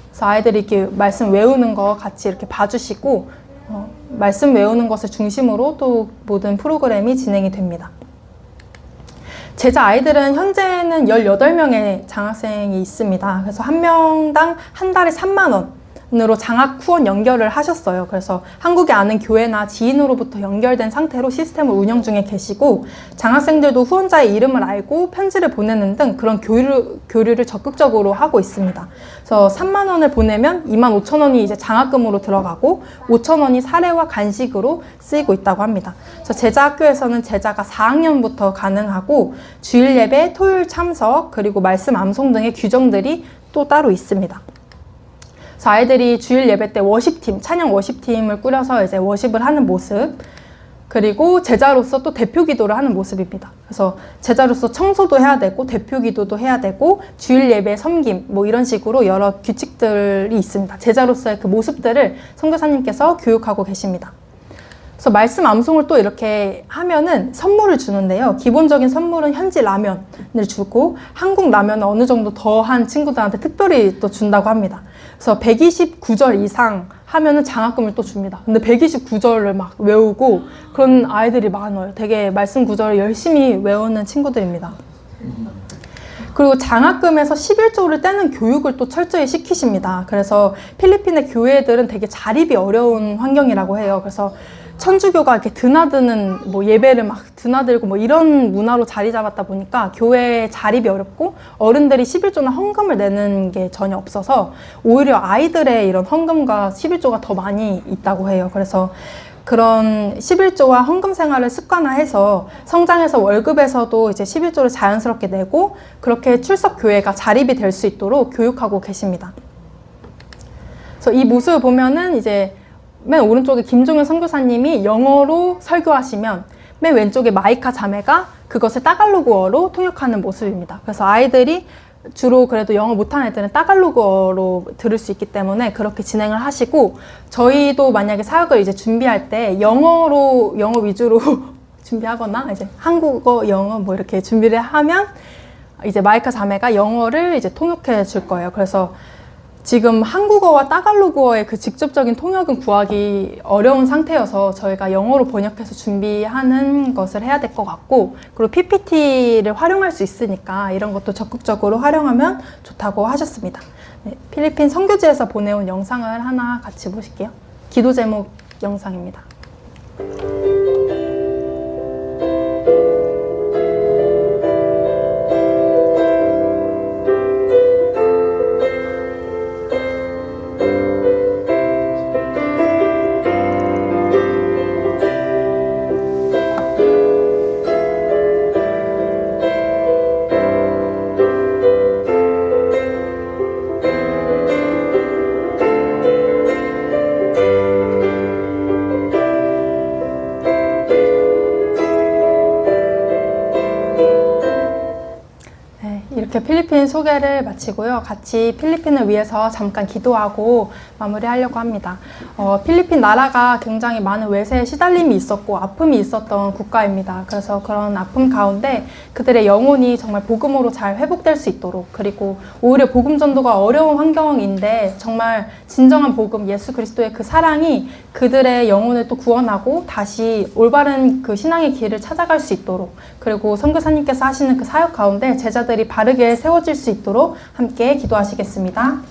그래서 아이들이 이렇게 말씀 외우는 거 같이 이렇게 봐주시고 말씀 외우는 것을 중심으로 또 모든 프로그램이 진행이 됩니다. 제자 아이들은 현재는 18명의 장학생이 있습니다. 그래서 한 명당 한 달에 3만 원으로 장학 후원 연결을 하셨어요. 그래서 한국에 아는 교회나 지인으로부터 연결된 상태로 시스템을 운영 중에 계시고 장학생들도 후원자의 이름을 알고 편지를 보내는 등 그런 교류를 적극적으로 하고 있습니다. 그래서 3만 원을 보내면 2만 5천 원이 이제 장학금으로 들어가고 5천 원이 사례와 간식으로 쓰이고 있다고 합니다. 그래서 제자 학교에서는 제자가 4학년부터 가능하고 주일 예배, 토요일 참석, 그리고 말씀 암송 등의 규정들이 또 따로 있습니다. 그래서 아이들이 주일 예배 때 워십팀, 찬양 워십팀을 꾸려서 이제 워십을 하는 모습, 그리고 제자로서 또 대표 기도를 하는 모습입니다. 그래서 제자로서 청소도 해야 되고 대표 기도도 해야 되고 주일 예배 섬김 뭐 이런 식으로 여러 규칙들이 있습니다. 제자로서의 그 모습들을 선교사님께서 교육하고 계십니다. 그래서 말씀 암송을 또 이렇게 하면은 선물을 주는데요. 기본적인 선물은 현지 라면을 주고 한국 라면은 어느 정도 더한 친구들한테 특별히 또 준다고 합니다. 그래서 129절 이상 하면은 장학금을 또 줍니다. 근데 129절을 막 외우고 그런 아이들이 많아요. 되게 말씀 구절을 열심히 외우는 친구들입니다. 그리고 장학금에서 11조를 떼는 교육을 또 철저히 시키십니다. 그래서 필리핀의 교회들은 되게 자립이 어려운 환경이라고 해요. 그래서 천주교가 이렇게 드나드는 뭐 예배를 막 드나들고 뭐 이런 문화로 자리 잡았다 보니까 교회에 자립이 어렵고 어른들이 11조나 헌금을 내는 게 전혀 없어서 오히려 아이들의 이런 헌금과 11조가 더 많이 있다고 해요. 그래서 그런 11조와 헌금 생활을 습관화해서 성장해서 월급에서도 이제 11조를 자연스럽게 내고 그렇게 출석 교회가 자립이 될 수 있도록 교육하고 계십니다. 그래서 이 모습을 보면은 이제 맨 오른쪽에 김종현 선교사님이 영어로 설교하시면 맨 왼쪽에 마이카 자매가 그것을 따갈로그어로 통역하는 모습입니다. 그래서 아이들이 주로 그래도 영어 못하는 애들은 따갈로그어로 들을 수 있기 때문에 그렇게 진행을 하시고 저희도 만약에 사역을 이제 준비할 때 영어 위주로 준비하거나 이제 한국어, 영어 뭐 이렇게 준비를 하면 이제 마이카 자매가 영어를 이제 통역해 줄 거예요. 그래서 지금 한국어와 따갈로그어의 그 직접적인 통역은 구하기 어려운 상태여서 저희가 영어로 번역해서 준비하는 것을 해야 될 것 같고 그리고 PPT를 활용할 수 있으니까 이런 것도 적극적으로 활용하면 좋다고 하셨습니다. 네, 필리핀 선교지에서 보내온 영상을 하나 같이 보실게요. 기도 제목 영상입니다. 이렇게 필리핀 소개를 마치고요. 같이 필리핀을 위해서 잠깐 기도하고 마무리하려고 합니다. 필리핀 나라가 굉장히 많은 외세에 시달림이 있었고 아픔이 있었던 국가입니다. 그래서 그런 아픔 가운데 그들의 영혼이 정말 복음으로 잘 회복될 수 있도록 그리고 오히려 복음 전도가 어려운 환경인데 정말 진정한 복음 예수 그리스도의 그 사랑이 그들의 영혼을 또 구원하고 다시 올바른 그 신앙의 길을 찾아갈 수 있도록 그리고 선교사님께서 하시는 그 사역 가운데 제자들이 바르게 세워질 수 있도록 함께 기도하시겠습니다.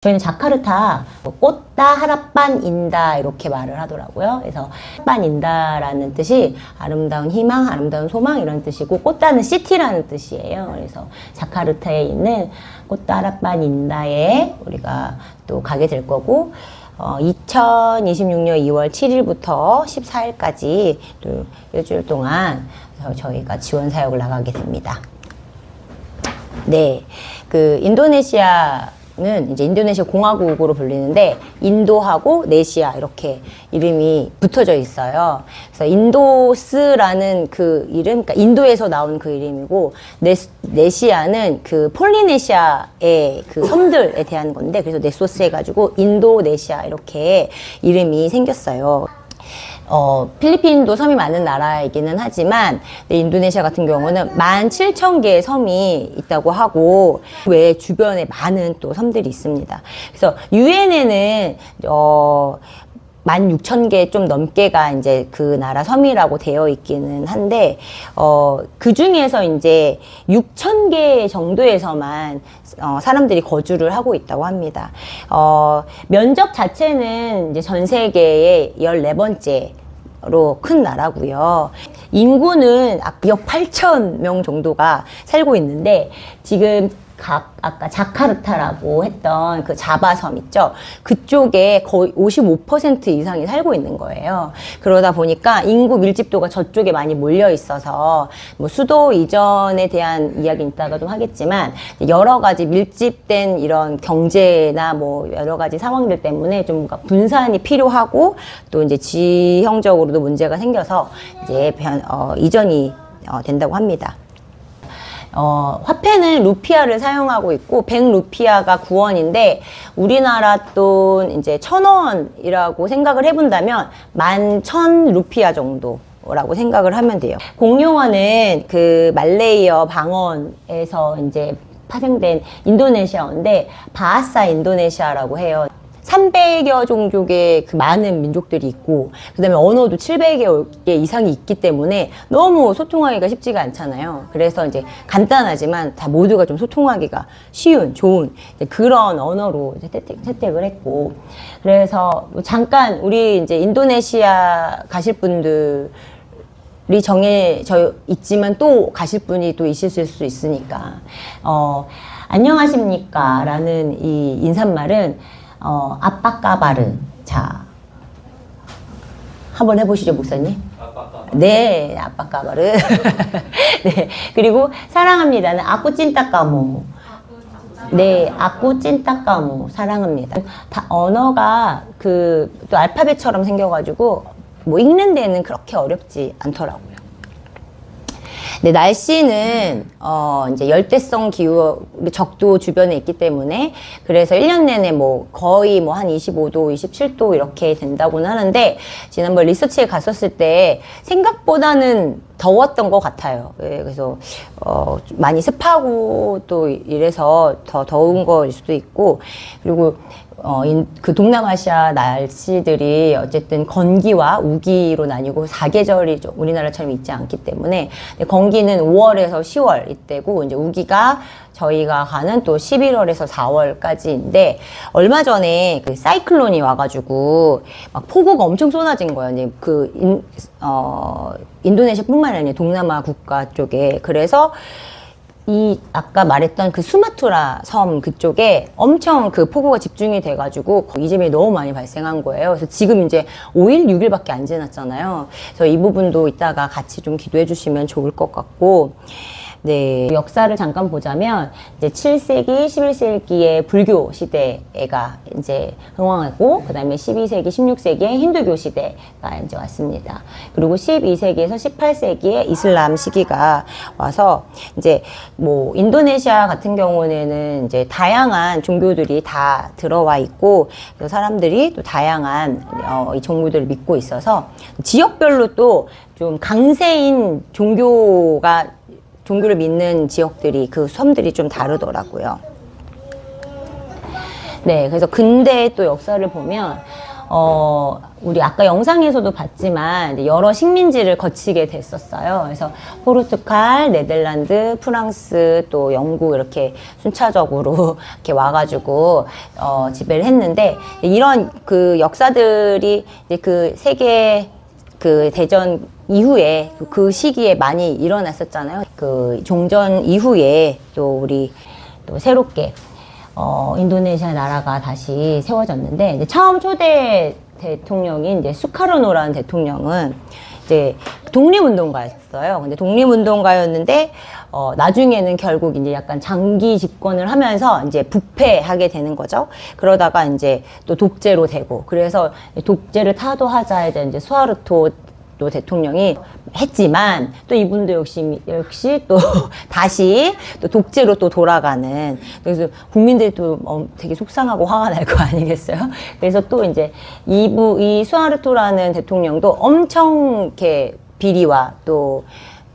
저희는 자카르타 꽃다 하랏반 인다 이렇게 말을 하더라고요. 그래서 하랏반 인다라는 뜻이 아름다운 희망, 아름다운 소망 이런 뜻이고 꽃다는 시티라는 뜻이에요. 그래서 자카르타에 있는 꽃다 하랏반 인다에 우리가 또 가게 될 거고 2026년 2월 7일부터 14일까지 또 일주일 동안 저희가 지원 사역을 나가게 됩니다. 네, 그 인도네시아는 이제 인도네시아 공화국으로 불리는데 인도하고 네시아 이렇게 이름이 붙어져 있어요. 그래서 인도스라는 그 이름, 그러니까 인도에서 나온 그 이름이고 네시아는 그 폴리네시아의 그 섬들에 대한 건데 그래서 네소스 해가지고 인도네시아 이렇게 이름이 생겼어요. 필리핀도 섬이 많은 나라이기는 하지만 인도네시아 같은 경우는 17,000개의 섬이 있다고 하고 외 주변에 많은 또 섬들이 있습니다. 그래서 유엔에는 16,000개 좀 넘게가 이제 그 나라 섬이라고 되어 있기는 한데, 그 중에서 이제 6,000개 정도에서만, 사람들이 거주를 하고 있다고 합니다. 면적 자체는 이제 전 세계의 14번째로 큰 나라고요. 인구는 약 8,000명 정도가 살고 있는데, 지금 아까 자카르타라고 했던 그 자바섬 있죠? 그쪽에 거의 55% 이상이 살고 있는 거예요. 그러다 보니까 인구 밀집도가 저쪽에 많이 몰려 있어서 뭐 수도 이전에 대한 이야기는 이따가 좀 하겠지만 여러 가지 밀집된 이런 경제나 뭐 여러 가지 상황들 때문에 좀 분산이 필요하고 또 이제 지형적으로도 문제가 생겨서 이제 이전이 된다고 합니다. 화폐는 루피아를 사용하고 있고 100루피아가 9원인데 우리나라 돈 이제 1,000원이라고 생각을 해본다면 11,000루피아 정도라고 생각을 하면 돼요. 공용어는 그 말레이어 방언에서 이제 파생된 인도네시아어인데 바하사 인도네시아라고 해요. 300여 종족의 그 많은 민족들이 있고 그 다음에 언어도 700여 개 이상이 있기 때문에 너무 소통하기가 쉽지가 않잖아요. 그래서 이제 간단하지만 다 모두가 좀 소통하기가 쉬운, 좋은 그런 언어로 이제 채택을 했고 그래서 잠깐 우리 이제 인도네시아 가실 분들 이 정해져 있지만 또 가실 분이 또 있을 수 있으니까 안녕하십니까 라는 이 인사말은 아빠까바르. 자, 한번 해보시죠, 목사님. 아빠까바르. 네, 아빠까바르. 네, 그리고 사랑합니다는 아꾸찐따까모. 네, 아꾸찐따까모. 사랑합니다. 다 언어가 그 또 알파벳처럼 생겨가지고 뭐 읽는 데는 그렇게 어렵지 않더라고요. 네, 날씨는 이제 열대성 기후 적도 주변에 있기 때문에 그래서 1년 내내 뭐 거의 뭐 한 25도, 27도 이렇게 된다고는 하는데 지난번 리서치에 갔었을 때 생각보다는 더웠던 것 같아요. 네, 그래서 많이 습하고 또 이래서 더 더운 거일 수도 있고 그리고 그 동남아시아 날씨들이 어쨌든 건기와 우기로 나뉘고 사계절이 우리나라처럼 있지 않기 때문에 건기는 5월에서 10월 이때고 이제 우기가 저희가 가는 또 11월에서 4월까지인데 얼마 전에 그 사이클론이 와가지고 막 폭우가 엄청 쏟아진 거예요. 이제 인도네시아뿐만 아니라 동남아 국가 쪽에 그래서 이 아까 말했던 그 수마트라 섬 그쪽에 엄청 그 폭우가 집중이 돼가지고 이재민이 너무 많이 발생한 거예요. 그래서 지금 이제 5일, 6일밖에 안 지났잖아요. 그래서 이 부분도 이따가 같이 좀 기도해 주시면 좋을 것 같고 네, 역사를 잠깐 보자면 이제 7세기, 11세기의 불교 시대가 이제 흥왕하고 그다음에 12세기, 16세기의 힌두교 시대가 이제 왔습니다. 그리고 12세기에서 18세기의 이슬람 시기가 와서 이제 뭐 인도네시아 같은 경우에는 이제 다양한 종교들이 다 들어와 있고 그래서 사람들이 또 다양한 이 종교들을 믿고 있어서 지역별로 또 좀 강세인 종교를 믿는 지역들이 그 섬들이 좀 다르더라고요. 네, 그래서 근대 또 역사를 보면 우리 아까 영상에서도 봤지만 이제 여러 식민지를 거치게 됐었어요. 그래서 포르투갈, 네덜란드, 프랑스, 또 영국 이렇게 순차적으로 이렇게 와가지고 지배를 했는데, 이런 그 역사들이 이제 그 세계 그 대전 이후에 그 시기에 많이 일어났었잖아요. 그 종전 이후에 또 우리 또 새롭게 인도네시아 나라가 다시 세워졌는데, 이제 처음 초대 대통령인 이제 수카르노라는 대통령은 이제 독립운동가였어요. 근데 독립운동가였는데, 나중에는 결국 이제 약간 장기 집권을 하면서 이제 부패하게 되는 거죠. 그러다가 이제 또 독재로 되고, 그래서 독재를 타도하자 이제 수하르토 또 대통령이 했지만, 또 이분도 역시 또 다시 또 독재로 또 돌아가는, 그래서 국민들이 또 되게 속상하고 화가 날 거 아니겠어요? 그래서 또 이제 이 수하르토라는 대통령도 엄청 이렇게 비리와 또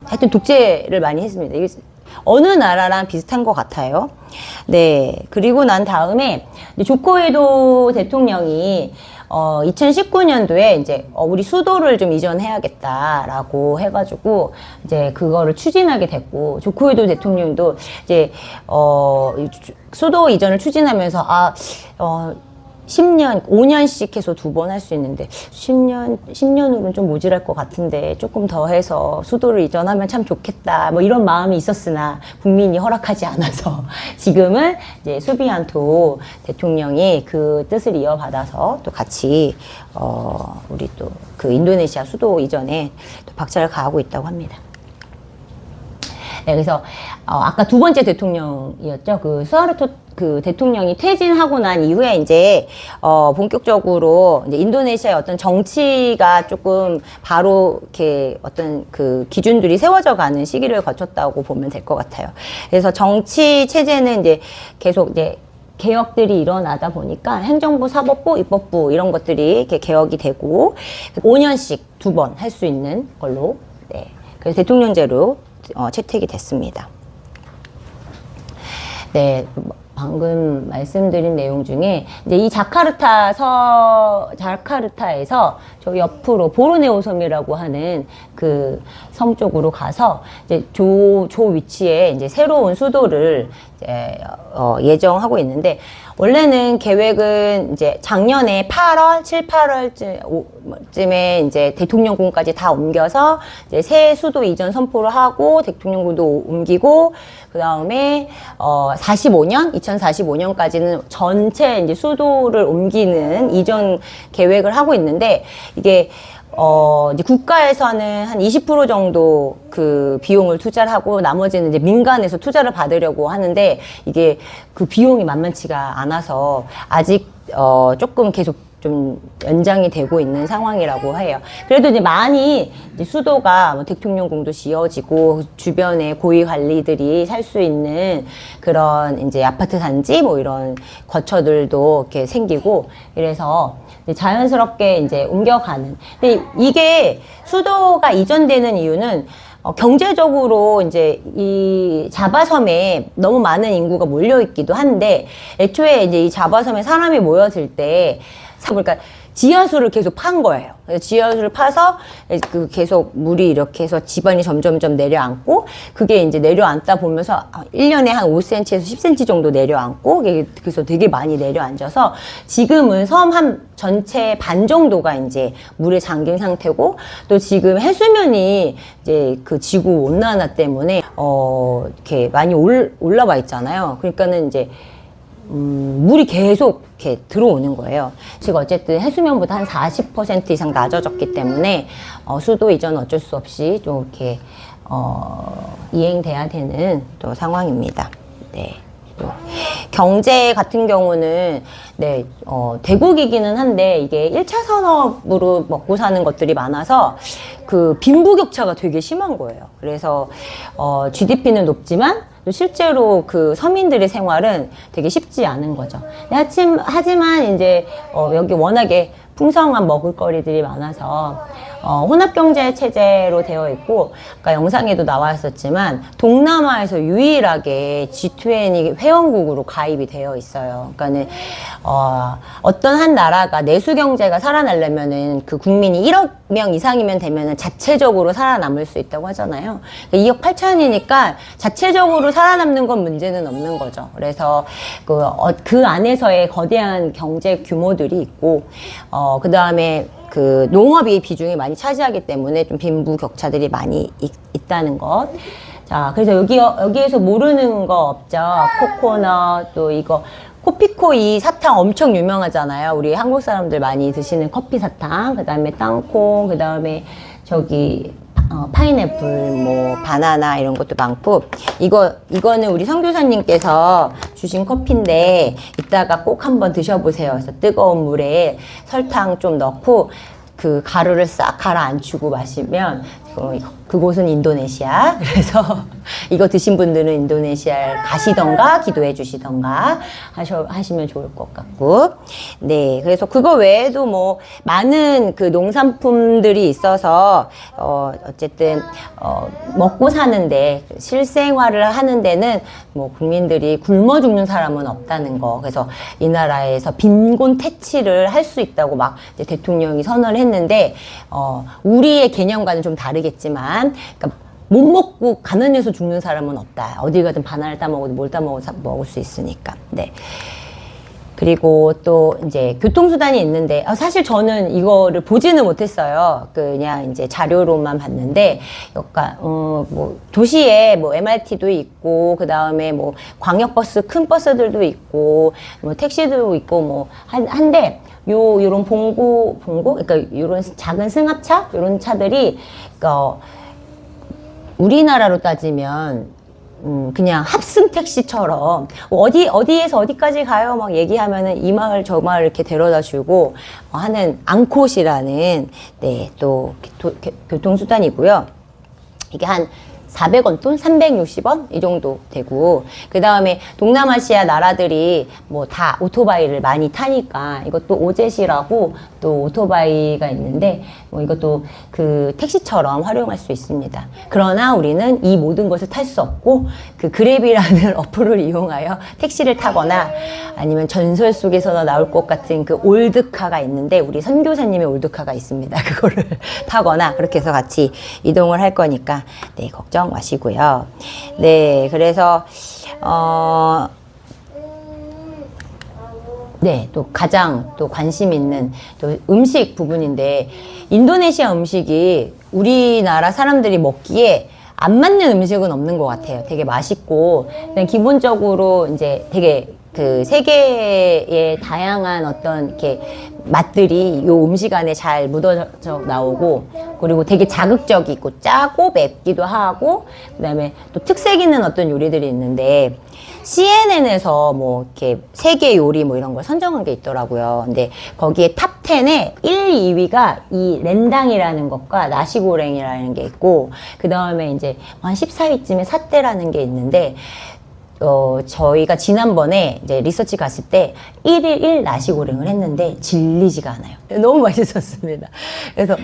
하여튼 독재를 많이 했습니다. 이게 어느 나라랑 비슷한 것 같아요. 네. 그리고 난 다음에 조코에도 대통령이 2019년도에 이제 우리 수도를 좀 이전해야겠다라고 해가지고 이제 그거를 추진하게 됐고, 조코에도 대통령도 이제 수도 이전을 추진하면서 10년, 5년씩 해서 2번 할 수 있는데 10년으로는 좀 모자랄 것 같은데 조금 더 해서 수도를 이전하면 참 좋겠다, 뭐 이런 마음이 있었으나 국민이 허락하지 않아서 지금은 이제 수비안토 대통령이 그 뜻을 이어받아서 또 같이 우리 또 그 인도네시아 수도 이전에 또 박차를 가하고 있다고 합니다. 네, 그래서 아까 두 번째 대통령이었죠. 그 수하르토 그 대통령이 퇴진하고 난 이후에 이제 본격적으로 이제 인도네시아의 어떤 정치가 조금 바로 이렇게 어떤 그 기준들이 세워져 가는 시기를 거쳤다고 보면 될 것 같아요. 그래서 정치 체제는 이제 계속 이제 개혁들이 일어나다 보니까 행정부, 사법부, 입법부 이런 것들이 이렇게 개혁이 되고 5년씩 2번 할 수 있는 걸로, 네, 그래서 대통령제로 채택이 됐습니다. 네, 방금 말씀드린 내용 중에 이제 이 자카르타에서 저 옆으로 보르네오 섬이라고 하는 그 섬 쪽으로 가서 이제 조 위치에 이제 새로운 수도를 이제 예정하고 있는데, 원래는 계획은 이제 작년에 7, 8월쯤에 이제 대통령궁까지 다 옮겨서 이제 새 수도 이전 선포를 하고 대통령궁도 옮기고, 그 다음에 2045년까지는 전체 이제 수도를 옮기는 이전 계획을 하고 있는데, 이게 이제 국가에서는 한 20% 정도 그 비용을 투자를 하고 나머지는 이제 민간에서 투자를 받으려고 하는데, 이게 그 비용이 만만치가 않아서 아직 조금 계속 좀 연장이 되고 있는 상황이라고 해요. 그래도 이제 많이 이제 수도가 뭐 대통령궁도 지어지고 주변에 고위 관리들이 살 수 있는 그런 이제 아파트 단지 뭐 이런 거처들도 이렇게 생기고, 이래서 자연스럽게 이제 옮겨가는. 근데 이게 수도가 이전되는 이유는 경제적으로 이제 이 자바섬에 너무 많은 인구가 몰려 있기도 한데, 애초에 이제 이 자바섬에 사람이 모여들 때 그러니까 지하수를 계속 판 거예요. 그래서 지하수를 파서 그 계속 물이 이렇게 해서 지반이 점점점 내려앉고, 그게 이제 내려앉다 보면서 1년에 한 5cm에서 10cm 정도 내려앉고, 그래서 되게 많이 내려앉아서 지금은 섬 한 전체 반 정도가 이제 물에 잠긴 상태고, 또 지금 해수면이 이제 그 지구 온난화 때문에 이렇게 많이 올라와 있잖아요. 그러니까는 이제 물이 계속 이렇게 들어오는 거예요. 지금 어쨌든 해수면보다 한 40% 이상 낮아졌기 때문에 수도 이전 어쩔 수 없이 좀 이렇게 이행돼야 되는 또 상황입니다. 네. 또 경제 같은 경우는 네, 대국이기는 한데 이게 1차 산업으로 먹고 사는 것들이 많아서 그 빈부격차가 되게 심한 거예요. 그래서 GDP는 높지만 실제로 그 서민들의 생활은 되게 쉽지 않은 거죠. 하지만 이제 여기 워낙에 풍성한 먹을거리들이 많아서 혼합경제 체제로 되어 있고, 아까 영상에도 나와 있었지만 동남아에서 유일하게 G20 회원국으로 가입이 되어 있어요. 그러니까는 어떤 한 나라가 내수 경제가 살아나려면은 그 국민이 1억 명 이상이면 되면은 자체적으로 살아남을 수 있다고 하잖아요. 2억 8천이니까 자체적으로 살아남는 건 문제는 없는 거죠. 그래서 그 안에서의 거대한 경제 규모들이 있고, 그 다음에 그 농업이 비중이 많이 차지하기 때문에 좀 빈부격차들이 많이 있다는 것. 자, 그래서 여기에서 모르는 거 없죠. 코코넛, 또 이거 코피코 이 사탕 엄청 유명하잖아요. 우리 한국 사람들 많이 드시는 커피 사탕, 그 다음에 땅콩, 그 다음에 저기 파인애플, 뭐 바나나 이런 것도 많고, 이거는 우리 선교사님께서 주신 커피인데 이따가 꼭 한번 드셔보세요. 그래서 뜨거운 물에 설탕 좀 넣고 그 가루를 싹 가라앉히고 마시면, 그곳은 인도네시아. 그래서 이거 드신 분들은 인도네시아에 가시던가 기도해 주시던가 하시면 좋을 것 같고. 네, 그래서 그거 외에도 뭐 많은 그 농산품들이 있어서 어쨌든 먹고 사는데, 실생활을 하는 데는 뭐 국민들이 굶어 죽는 사람은 없다는 거. 그래서 이 나라에서 빈곤 퇴치를 할 수 있다고 막 이제 대통령이 선언을 했는데, 우리의 개념과는 좀 다르겠지만, 그러니까 못 먹고 가난해서 죽는 사람은 없다. 어디 가든 바나나를 따먹어도 뭘 따먹어도 먹을 수 있으니까. 네. 그리고 또 이제 교통수단이 있는데, 사실 저는 이거를 보지는 못했어요. 그냥 이제 자료로만 봤는데, 그러니까 뭐 도시에 뭐 MRT도 있고, 그 다음에 뭐 광역버스, 큰 버스들도 있고, 뭐 택시도 있고, 뭐 한데, 요런 봉고, 그러니까 요런 작은 승합차, 요런 차들이, 그러니까 우리나라로 따지면 그냥 합승 택시처럼 어디에서 어디까지 가요 막 얘기하면은 이 마을 저 마을 이렇게 데려다 주고 하는 앙콧이라는, 네, 또 교통수단이고요. 이게 한 400원 돈? 360원? 이 정도 되고, 그 다음에 동남아시아 나라들이 뭐 다 오토바이를 많이 타니까 이것도 오젯이라고 또 오토바이가 있는데, 뭐 이것도 그 택시처럼 활용할 수 있습니다. 그러나 우리는 이 모든 것을 탈 수 없고, 그 그랩이라는 어플을 이용하여 택시를 타거나, 아니면 전설 속에서나 나올 것 같은 그 올드카가 있는데, 우리 선교사님의 올드카가 있습니다. 그거를 타거나 그렇게 해서 같이 이동을 할 거니까, 네, 걱정 마시고요. 네, 그래서 네, 또 가장 또 관심 있는 또 음식 부분인데, 인도네시아 음식이 우리나라 사람들이 먹기에 안 맞는 음식은 없는 것 같아요. 되게 맛있고, 그냥 기본적으로 이제 되게 그 세계의 다양한 어떤 이렇게 맛들이 요 음식 안에 잘 묻어져 나오고, 그리고 되게 자극적이고 짜고 맵기도 하고, 그다음에 또 특색 있는 어떤 요리들이 있는데, CNN에서 뭐 이렇게 세계 요리 뭐 이런 걸 선정한 게 있더라고요. 근데 거기에 탑 10에 1, 2위가 이 렌당이라는 것과 나시고랭이라는 게 있고, 그 다음에 이제 한 14위쯤에 사떼라는 게 있는데, 저희가 지난번에 이제 리서치 갔을 때 1일 1 나시고랭을 했는데 질리지가 않아요. 너무 맛있었습니다. 그래서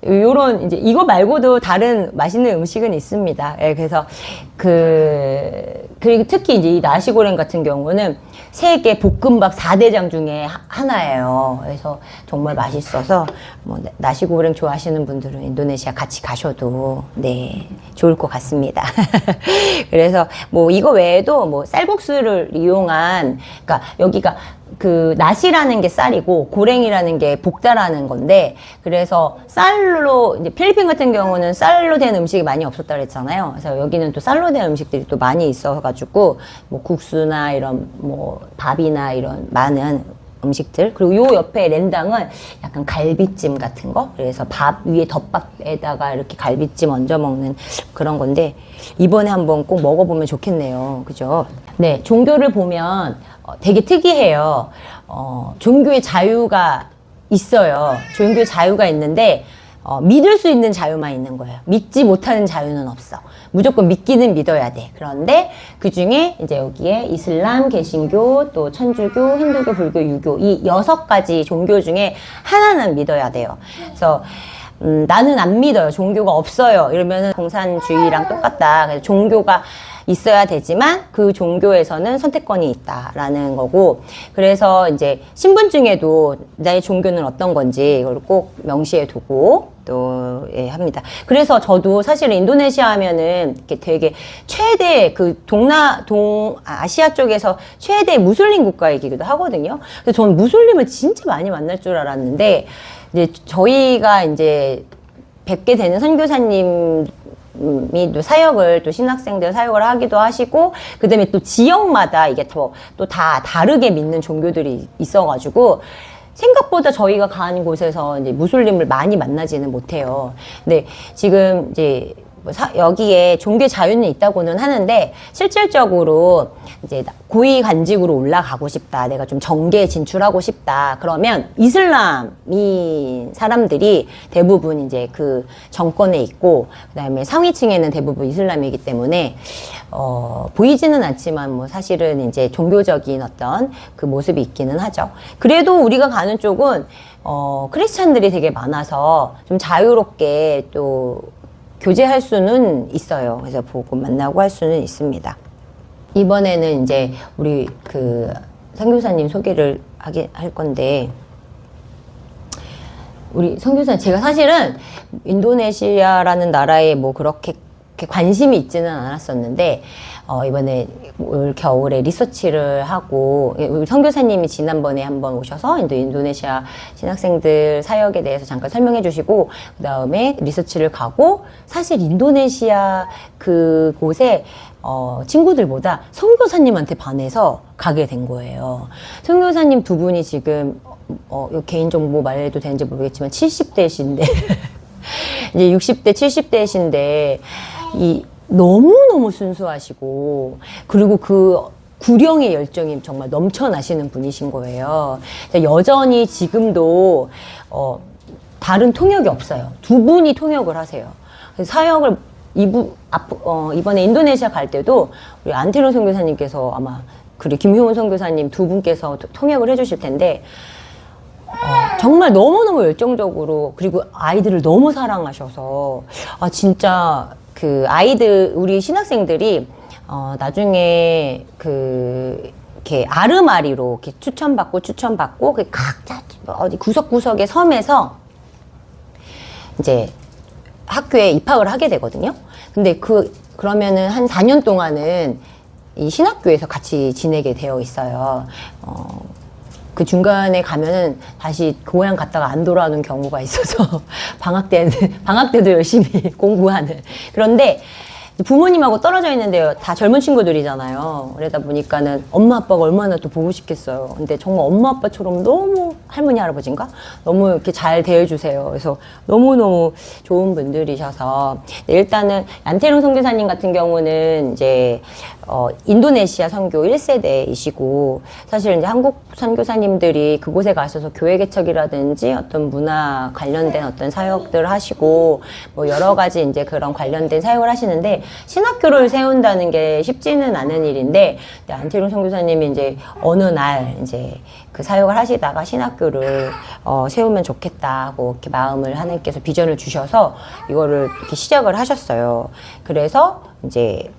요런 이제 이거 말고도 다른 맛있는 음식은 있습니다. 예, 그래서 그리고 특히 이제 이 나시고랭 같은 경우는 세계 볶음밥 4대장 중에 하나예요. 그래서 정말 맛있어서 뭐 나시고랭 좋아하시는 분들은 인도네시아 같이 가셔도 네, 좋을 것 같습니다. 그래서 뭐 이거 외에도 뭐 쌀국수를 이용한, 그러니까 여기가 그 나시라는 게 쌀이고 고랭이라는 게 볶다라는 건데, 그래서 쌀로 이제 필리핀 같은 경우는 쌀로 된 음식이 많이 없었다 그랬잖아요. 그래서 여기는 또 쌀로 된 음식들이 또 많이 있어가지고 뭐 국수나 이런 뭐 밥이나 이런 많은 음식들, 그리고 요 옆에 렌당은 약간 갈비찜 같은 거, 그래서 밥 위에 덮밥에다가 이렇게 갈비찜 얹어 먹는 그런 건데, 이번에 한번 꼭 먹어보면 좋겠네요. 그죠? 네, 종교를 보면 되게 특이해요. 종교의 자유가 있어요. 종교의 자유가 있는데, 믿을 수 있는 자유만 있는 거예요. 믿지 못하는 자유는 없어. 무조건 믿기는 믿어야 돼. 그런데 그 중에 이제 여기에 이슬람, 개신교, 또 천주교, 힌두교, 불교, 유교 이 6가지 종교 중에 하나는 믿어야 돼요. 그래서 나는 안 믿어요. 종교가 없어요. 이러면은 공산주의랑 똑같다. 그래서 종교가 있어야 되지만 그 종교에서는 선택권이 있다라는 거고, 그래서 이제 신분증에도 나의 종교는 어떤 건지 이걸 꼭 명시해 두고 또 예, 합니다. 그래서 저도 사실은 인도네시아 하면은 이렇게 되게 최대 그 아시아 쪽에서 최대 무슬림 국가이기도 하거든요. 그래서 저는 무슬림을 진짜 많이 만날 줄 알았는데, 이제 저희가 이제 뵙게 되는 선교사님이 또 사역을, 또 신학생들 사역을 하기도 하시고, 그 다음에 또 지역마다 이게 또 다 다르게 믿는 종교들이 있어가지고, 생각보다 저희가 가는 곳에서 이제 무슬림을 많이 만나지는 못해요. 근데 지금 이제 여기에 종교 자유는 있다고는 하는데, 실질적으로 이제 고위 관직으로 올라가고 싶다, 내가 좀 정계에 진출하고 싶다, 그러면 이슬람인 사람들이 대부분 이제 그 정권에 있고, 그 다음에 상위층에는 대부분 이슬람이기 때문에 보이지는 않지만 뭐 사실은 이제 종교적인 어떤 그 모습이 있기는 하죠. 그래도 우리가 가는 쪽은 크리스찬들이 되게 많아서 좀 자유롭게 또 교제할 수는 있어요. 그래서 보고 만나고 할 수는 있습니다. 이번에는 이제 우리 그 선교사님 소개를 할 건데, 우리 선교사님, 제가 사실은 인도네시아라는 나라에 뭐 그렇게 관심이 있지는 않았었는데, 이번에 올 겨울에 리서치를 하고, 우리 선교사님이 지난번에 한번 오셔서 인도네시아 신학생들 사역에 대해서 잠깐 설명해 주시고, 그 다음에 리서치를 가고, 사실 인도네시아 그곳에 친구들보다 선교사님한테 반해서 가게 된 거예요. 선교사님 두 분이 지금 개인정보 말해도 되는지 모르겠지만 70대신데 이제 60대, 70대신데 너무너무 순수하시고, 그리고 그 구령의 열정이 정말 넘쳐나시는 분이신 거예요. 여전히 지금도 다른 통역이 없어요. 두 분이 통역을 하세요. 그래서 사역을 이번에 인도네시아 갈 때도 우리 안테론 선교사님께서 아마, 그리고 김효은 선교사님 두 분께서 통역을 해주실 텐데, 정말 너무너무 열정적으로, 그리고 아이들을 너무 사랑하셔서, 진짜 그 아이들, 우리 신학생들이 나중에 이렇게 아르마리로 이렇게 추천받고 그 각자 어디 구석구석의 섬에서 이제 학교에 입학을 하게 되거든요. 근데 그러면은 한 4년 동안은 이 신학교에서 같이 지내게 되어 있어요. 그 중간에 가면은 다시 고향 갔다가 안 돌아오는 경우가 있어서 방학 때도 열심히 공부하는. 그런데 부모님하고 떨어져 있는데요, 다 젊은 친구들이잖아요. 그러다 보니까는 엄마 아빠가 얼마나 또 보고 싶겠어요. 근데 정말 엄마 아빠처럼 너무, 할머니 할아버지인가? 너무 이렇게 잘 대해주세요. 그래서 너무너무 좋은 분들이셔서, 일단은 안테론 선교사님 같은 경우는 이제 인도네시아 선교 1세대이시고, 사실 이제 한국 선교사님들이 그곳에 가셔서 교회 개척이라든지 어떤 문화 관련된 어떤 사역들을 하시고, 뭐 여러 가지 이제 그런 관련된 사역을 하시는데, 신학교를 세운다는 게 쉽지는 않은 일인데, 안테론 선교사님이 이제 어느 날 이제 그 사역을 하시다가 신학교를 세우면 좋겠다고 이렇게 마음을 하나님께서 비전을 주셔서 이거를 이렇게 시작을 하셨어요. 그래서 이제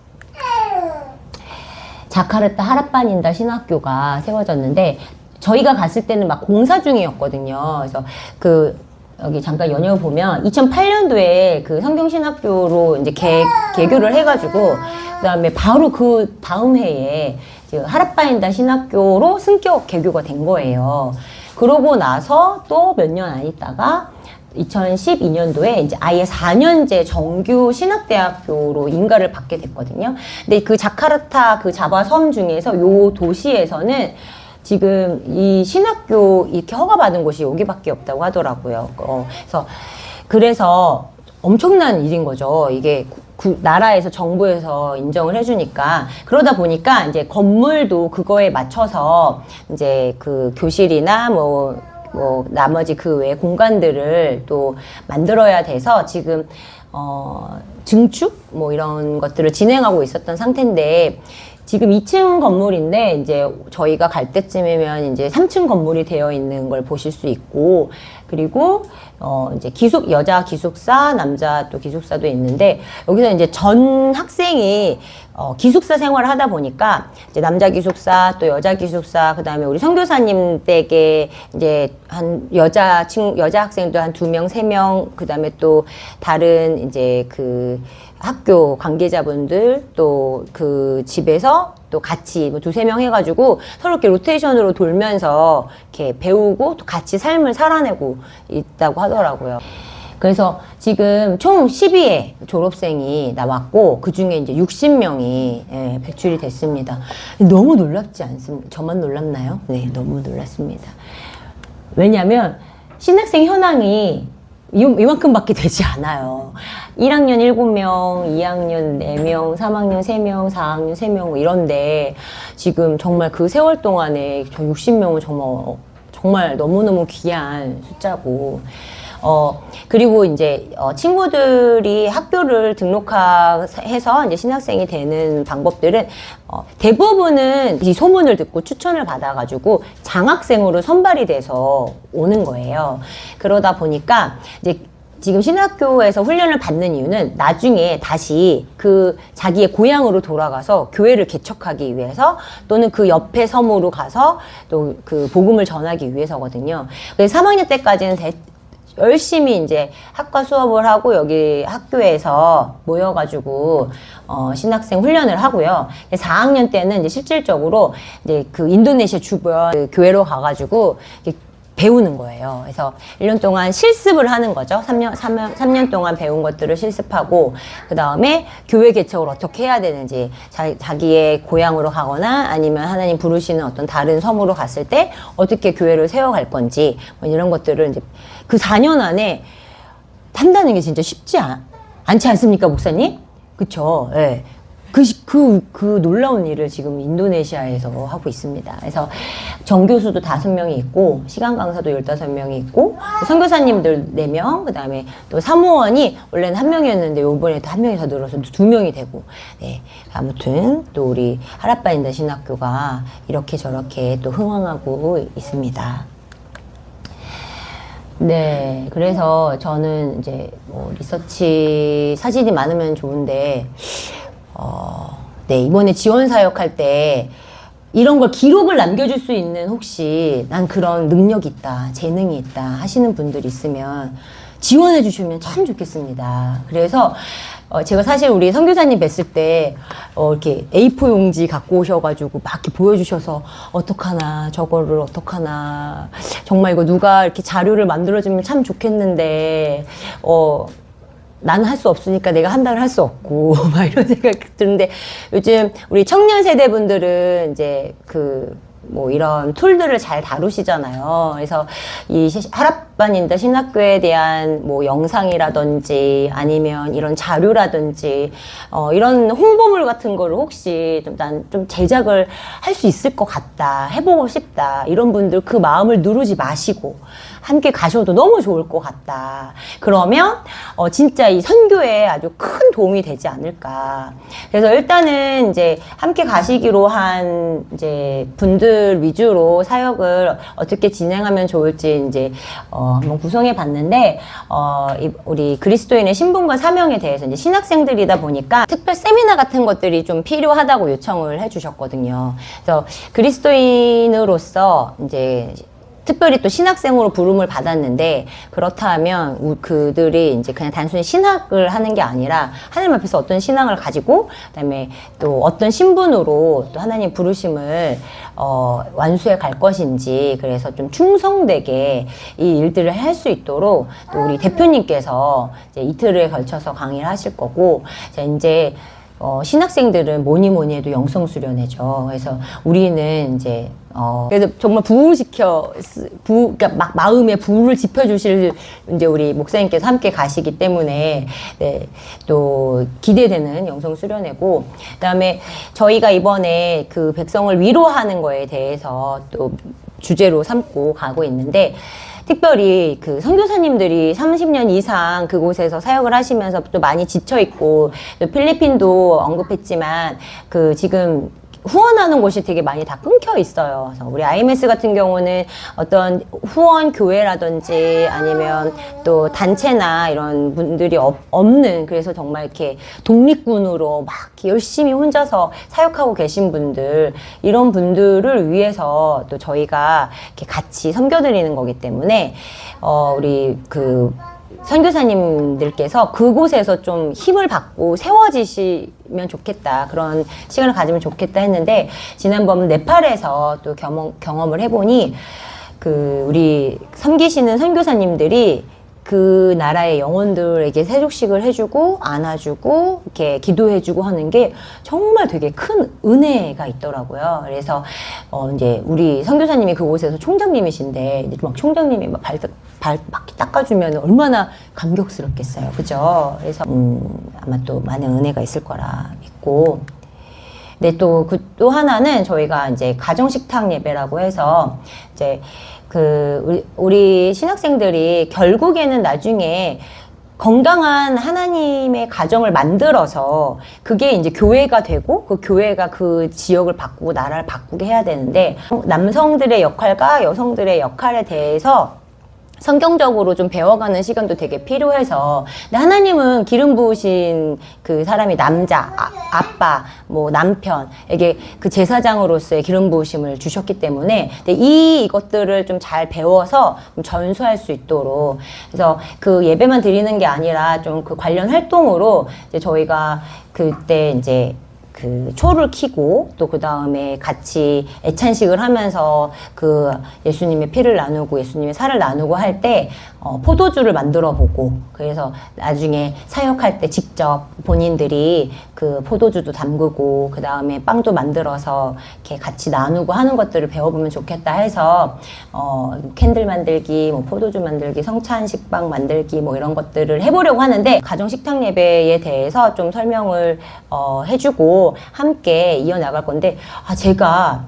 자카르타 하라파닌다 신학교가 세워졌는데, 저희가 갔을 때는 막 공사 중이었거든요. 그래서 여기 잠깐 연휴 보면 2008년도에 그 성경신학교로 이제 개교를 해가지고, 그 다음에 바로 그 다음 해에 하라파인다 신학교로 승격 개교가 된 거예요. 그러고 나서 또 몇 년 안 있다가 2012년도에 이제 아예 4년제 정규 신학대학교로 인가를 받게 됐거든요. 근데 그 자카르타 그 자바 섬 중에서 요 도시에서는 지금 이 신학교 이렇게 허가받은 곳이 여기밖에 없다고 하더라고요. 그래서 엄청난 일인 거죠. 이게 나라에서, 정부에서 인정을 해주니까. 그러다 보니까 이제 건물도 그거에 맞춰서 이제 그 교실이나 뭐 뭐 나머지 그 외 공간들을 또 만들어야 돼서 지금 증축 뭐 이런 것들을 진행하고 있었던 상태인데 지금 2층 건물인데 이제 저희가 갈 때쯤이면 이제 3층 건물이 되어 있는 걸 보실 수 있고 그리고 이제 여자 기숙사, 남자 또 기숙사도 있는데 여기서 이제 전 학생이 기숙사 생활을 하다 보니까 이제 남자 기숙사 또 여자 기숙사 그다음에 우리 선교사님 댁에 이제 한 여자 학생도 한 2명, 3명 그다음에 또 다른 이제 그 학교 관계자분들 또 그 집에서 또 같이 뭐 2-3명 해가지고 서로 이렇게 로테이션으로 돌면서 이렇게 배우고 또 같이 삶을 살아내고 있다고 하더라고요. 그래서 지금 총 12회 졸업생이 나왔고 그 중에 이제 60명이 배출이 됐습니다. 너무 놀랍지 않습니까? 저만 놀랍나요? 네, 너무 놀랐습니다. 왜냐하면 신학생 현황이 이만큼밖에 되지 않아요. 1학년 7명, 2학년 4명, 3학년 3명, 4학년 3명 이런데 지금 정말 그 세월 동안에 저 60명은 정말 너무너무 귀한 숫자고 그리고 이제 친구들이 학교를 등록해서 이제 신학생이 되는 방법들은 대부분은 이 소문을 듣고 추천을 받아가지고 장학생으로 선발이 돼서 오는 거예요. 그러다 보니까 이제 지금 신학교에서 훈련을 받는 이유는 나중에 다시 그 자기의 고향으로 돌아가서 교회를 개척하기 위해서 또는 그 옆에 섬으로 가서 또 그 복음을 전하기 위해서거든요. 그래서 3학년 때까지는 열심히 이제 학과 수업을 하고 여기 학교에서 모여가지고 신학생 훈련을 하고요. 4학년 때는 이제 실질적으로 이제 그 인도네시아 주변 그 교회로 가가지고 배우는 거예요. 그래서 1년 동안 실습을 하는 거죠. 3년 동안 배운 것들을 실습하고, 그 다음에 교회 개척을 어떻게 해야 되는지, 자기의 고향으로 가거나 아니면 하나님 부르시는 어떤 다른 섬으로 갔을 때 어떻게 교회를 세워갈 건지, 뭐 이런 것들을 이제 그 4년 안에 한다는 게 진짜 쉽지 않지 않습니까, 목사님? 그쵸? 예. 네. 그 놀라운 일을 지금 인도네시아에서 하고 있습니다. 그래서 정교수도 5명이 있고, 시간 강사도 15명이 있고, 선교사님들 4명, 그 다음에 또 사무원이 원래는 1명이었는데, 요번에 또 1명이 더 늘어서 2명이 되고, 네. 아무튼, 또 우리 하랏바인더 신학교가 이렇게 저렇게 또 흥황하고 있습니다. 네. 그래서 저는 이제 뭐 리서치 사진이 많으면 좋은데, 네, 이번에 지원 사역할 때 이런 걸 기록을 남겨줄 수 있는 혹시 난 그런 능력이 있다, 재능이 있다 하시는 분들이 있으면 지원해 주시면 참 좋겠습니다. 그래서 제가 사실 우리 선교사님 뵀을 때 이렇게 A4 용지 갖고 오셔가지고 막 이렇게 보여주셔서 어떡하나, 저거를 어떡하나, 정말 이거 누가 이렇게 자료를 만들어주면 참 좋겠는데 나는 할 수 없으니까 내가 한다를 할 수 없고, 막 이런 생각이 드는데, 요즘 우리 청년 세대 분들은 이제 뭐 이런 툴들을 잘 다루시잖아요. 그래서 이 하랏바인더 신학교에 대한 뭐 영상이라든지 아니면 이런 자료라든지 이런 홍보물 같은 거를 혹시 난 좀 제작을 할 수 있을 것 같다, 해보고 싶다, 이런 분들 그 마음을 누르지 마시고 함께 가셔도 너무 좋을 것 같다. 그러면 진짜 이 선교에 아주 큰 도움이 되지 않을까. 그래서 일단은 이제 함께 가시기로 한 이제 분들 위주로 사역을 어떻게 진행하면 좋을지 이제 한번 구성해 봤는데, 우리 그리스도인의 신분과 사명에 대해서 이제 신학생들이다 보니까 특별 세미나 같은 것들이 좀 필요하다고 요청을 해주셨거든요. 그래서 그리스도인으로서 이제 특별히 또 신학생으로 부름을 받았는데, 그렇다면 그들이 이제 그냥 단순히 신학을 하는 게 아니라 하나님 앞에서 어떤 신앙을 가지고, 그다음에 또 어떤 신분으로 또 하나님 부르심을 완수해 갈 것인지, 그래서 좀 충성되게 이 일들을 할 수 있도록 또 우리 대표님께서 이제 이틀에 걸쳐서 강의를 하실 거고, 이제 신학생들은 뭐니 해도 영성 수련회죠. 그래서 우리는 이제 그래서 정말 그러니까 막 마음에 불을 지펴주실 이제 우리 목사님께서 함께 가시기 때문에, 네, 또 기대되는 영성 수련회고, 그다음에 저희가 이번에 그 백성을 위로하는 거에 대해서 또 주제로 삼고 가고 있는데, 특별히 그 선교사님들이 30년 이상 그곳에서 사역을 하시면서 또 많이 지쳐있고, 또 필리핀도 언급했지만, 그 지금 후원하는 곳이 되게 많이 다 끊겨 있어요. 그래서 우리 IMS 같은 경우는 어떤 후원 교회라든지 아니면 또 단체나 이런 분들이 없는, 그래서 정말 이렇게 독립군으로 막 열심히 혼자서 사역하고 계신 분들, 이런 분들을 위해서 또 저희가 이렇게 같이 섬겨드리는 거기 때문에 우리 그 선교사님들께서 그곳에서 좀 힘을 받고 세워지시면 좋겠다, 그런 시간을 가지면 좋겠다 했는데, 지난번 네팔에서 또 경험을 해보니 그 우리 섬기시는 선교사님들이 그 나라의 영혼들에게 세족식을 해주고 안아주고 이렇게 기도해주고 하는 게 정말 되게 큰 은혜가 있더라고요. 그래서 이제 우리 선교사님이 그곳에서 총장님이신데, 이제 막 총장님이 막 발 막 닦아주면 얼마나 감격스럽겠어요, 그죠? 그래서 아마 또 많은 은혜가 있을 거라 믿고. 근데 또 하나는 저희가 이제 가정식탁 예배라고 해서 이제 그 우리 신학생들이 결국에는 나중에 건강한 하나님의 가정을 만들어서 그게 이제 교회가 되고, 그 교회가 그 지역을 바꾸고 나라를 바꾸게 해야 되는데, 남성들의 역할과 여성들의 역할에 대해서 성경적으로 좀 배워가는 시간도 되게 필요해서, 근데 하나님은 기름 부으신 그 사람이 남자, 아빠, 뭐 남편에게 그 제사장으로서의 기름 부으심을 주셨기 때문에, 근데 이것들을 좀 잘 배워서 좀 전수할 수 있도록, 그래서 그 예배만 드리는 게 아니라 좀 그 관련 활동으로 이제 저희가 그때 이제 그 초를 켜고, 또 그 다음에 같이 애찬식을 하면서 그 예수님의 피를 나누고 예수님의 살을 나누고 할 때 포도주를 만들어 보고, 그래서 나중에 사역할 때 직접 본인들이 그 포도주도 담그고 그 다음에 빵도 만들어서 이렇게 같이 나누고 하는 것들을 배워보면 좋겠다 해서 캔들 만들기, 뭐 포도주 만들기, 성찬식빵 만들기, 뭐 이런 것들을 해보려고 하는데, 가정식탁 예배에 대해서 좀 설명을 해주고 함께 이어나갈 건데, 제가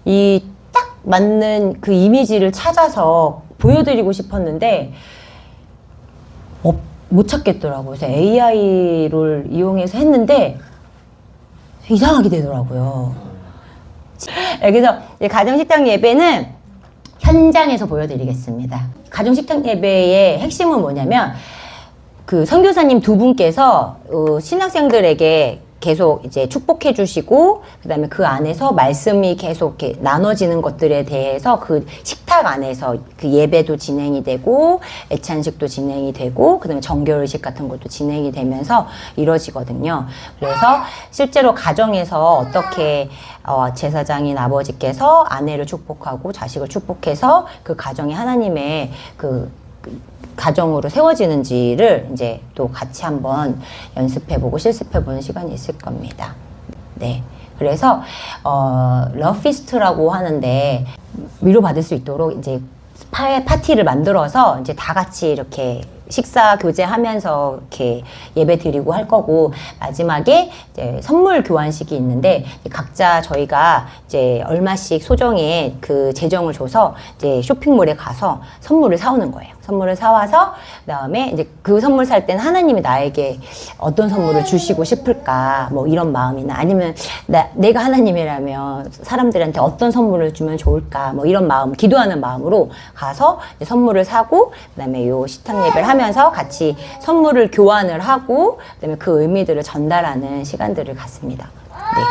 이 딱 맞는 그 이미지를 찾아서 보여드리고 싶었는데 못 찾겠더라고요. 그래서 AI를 이용해서 했는데 이상하게 되더라고요. 그래서 가정식탁 예배는 현장에서 보여드리겠습니다. 가정식탁 예배의 핵심은 뭐냐면, 그 선교사님 두 분께서 신학생들에게 계속 이제 축복해 주시고, 그 다음에 그 안에서 말씀이 계속 이렇게 나눠지는 것들에 대해서 그 식탁 안에서 그 예배도 진행이 되고, 애찬식도 진행이 되고, 그 다음에 정결의식 같은 것도 진행이 되면서 이루어지거든요. 그래서 실제로 가정에서 어떻게 제사장인 아버지께서 아내를 축복하고 자식을 축복해서 그 가정이 하나님의 그 가정으로 세워지는지를 이제 또 같이 한번 연습해보고 실습해보는 시간이 있을 겁니다. 네. 그래서, 러피스트라고 하는데, 위로받을 수 있도록 이제 파티를 만들어서 이제 다 같이 이렇게 식사 교제하면서 이렇게 예배 드리고 할 거고, 마지막에 이제 선물 교환식이 있는데, 각자 저희가 이제 얼마씩 소정의 그 재정을 줘서 이제 쇼핑몰에 가서 선물을 사오는 거예요. 선물을 사와서 그다음에 이제 그 선물 살 때는 하나님이 나에게 어떤 선물을 주시고 싶을까, 뭐 이런 마음이나, 아니면 내가 하나님이라면 사람들한테 어떤 선물을 주면 좋을까, 뭐 이런 마음, 기도하는 마음으로 가서 이제 선물을 사고, 그다음에 요 식탁 예배를 하면서 같이 선물을 교환을 하고, 그다음에 그 의미들을 전달하는 시간들을 갖습니다. 네.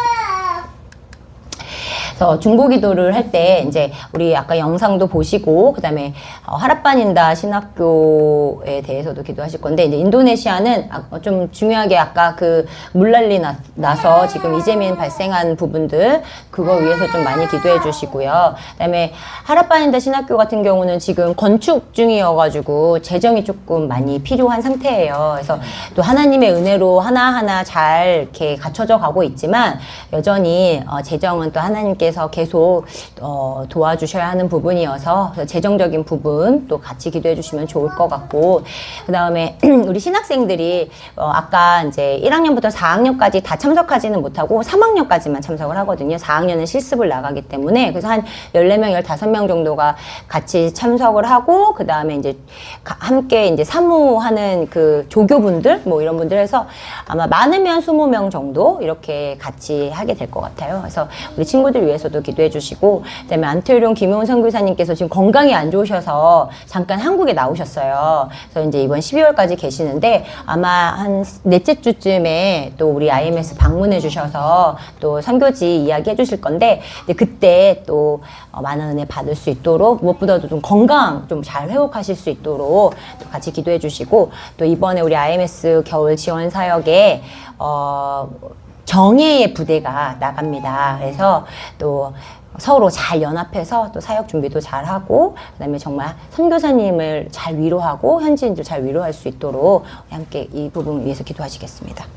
그래서 중보기도를 할 때 이제 우리 아까 영상도 보시고, 그 다음에 하라파닌다 신학교에 대해서도 기도하실 건데, 이제 인도네시아는 좀 중요하게 아까 그 물난리 나서 지금 이재민 발생한 부분들, 그거 위해서 좀 많이 기도해 주시고요. 그 다음에 하라파닌다 신학교 같은 경우는 지금 건축 중이어가지고 재정이 조금 많이 필요한 상태예요. 그래서 또 하나님의 은혜로 하나하나 잘 이렇게 갖춰져 가고 있지만, 여전히 재정은 또 하나님께 하나님께서 계속 도와주셔야 하는 부분이어서 재정적인 부분 또 같이 기도해 주시면 좋을 것 같고, 그 다음에 우리 신학생들이 아까 이제 1학년부터 4학년까지 다 참석하지는 못하고 3학년까지만 참석을 하거든요. 4학년은 실습을 나가기 때문에. 그래서 한 14명, 15명 정도가 같이 참석을 하고, 그 다음에 이제 함께 이제 사무하는 그 조교분들 뭐 이런 분들 해서 아마 많으면 20명 정도 이렇게 같이 하게 될 것 같아요. 그래서 우리 친구들 위해서도 기도해 주시고, 그다음에 안태룡 김효은 선교사님께서 지금 건강이 안 좋으셔서 잠깐 한국에 나오셨어요. 그래서 이제 이번 12월까지 계시는데 아마 한 넷째 주쯤에 또 우리 IMS 방문해 주셔서 또 선교지 이야기 해주실 건데, 그때 또 많은 은혜 받을 수 있도록, 무엇보다도 좀 건강 좀 잘 회복하실 수 있도록 또 같이 기도해 주시고, 또 이번에 우리 IMS 겨울 지원 사역에 정예의 부대가 나갑니다. 그래서 또 서로 잘 연합해서 또 사역 준비도 잘 하고, 그다음에 정말 선교사님을 잘 위로하고 현지인들 잘 위로할 수 있도록 함께 이 부분 위해서 기도하시겠습니다.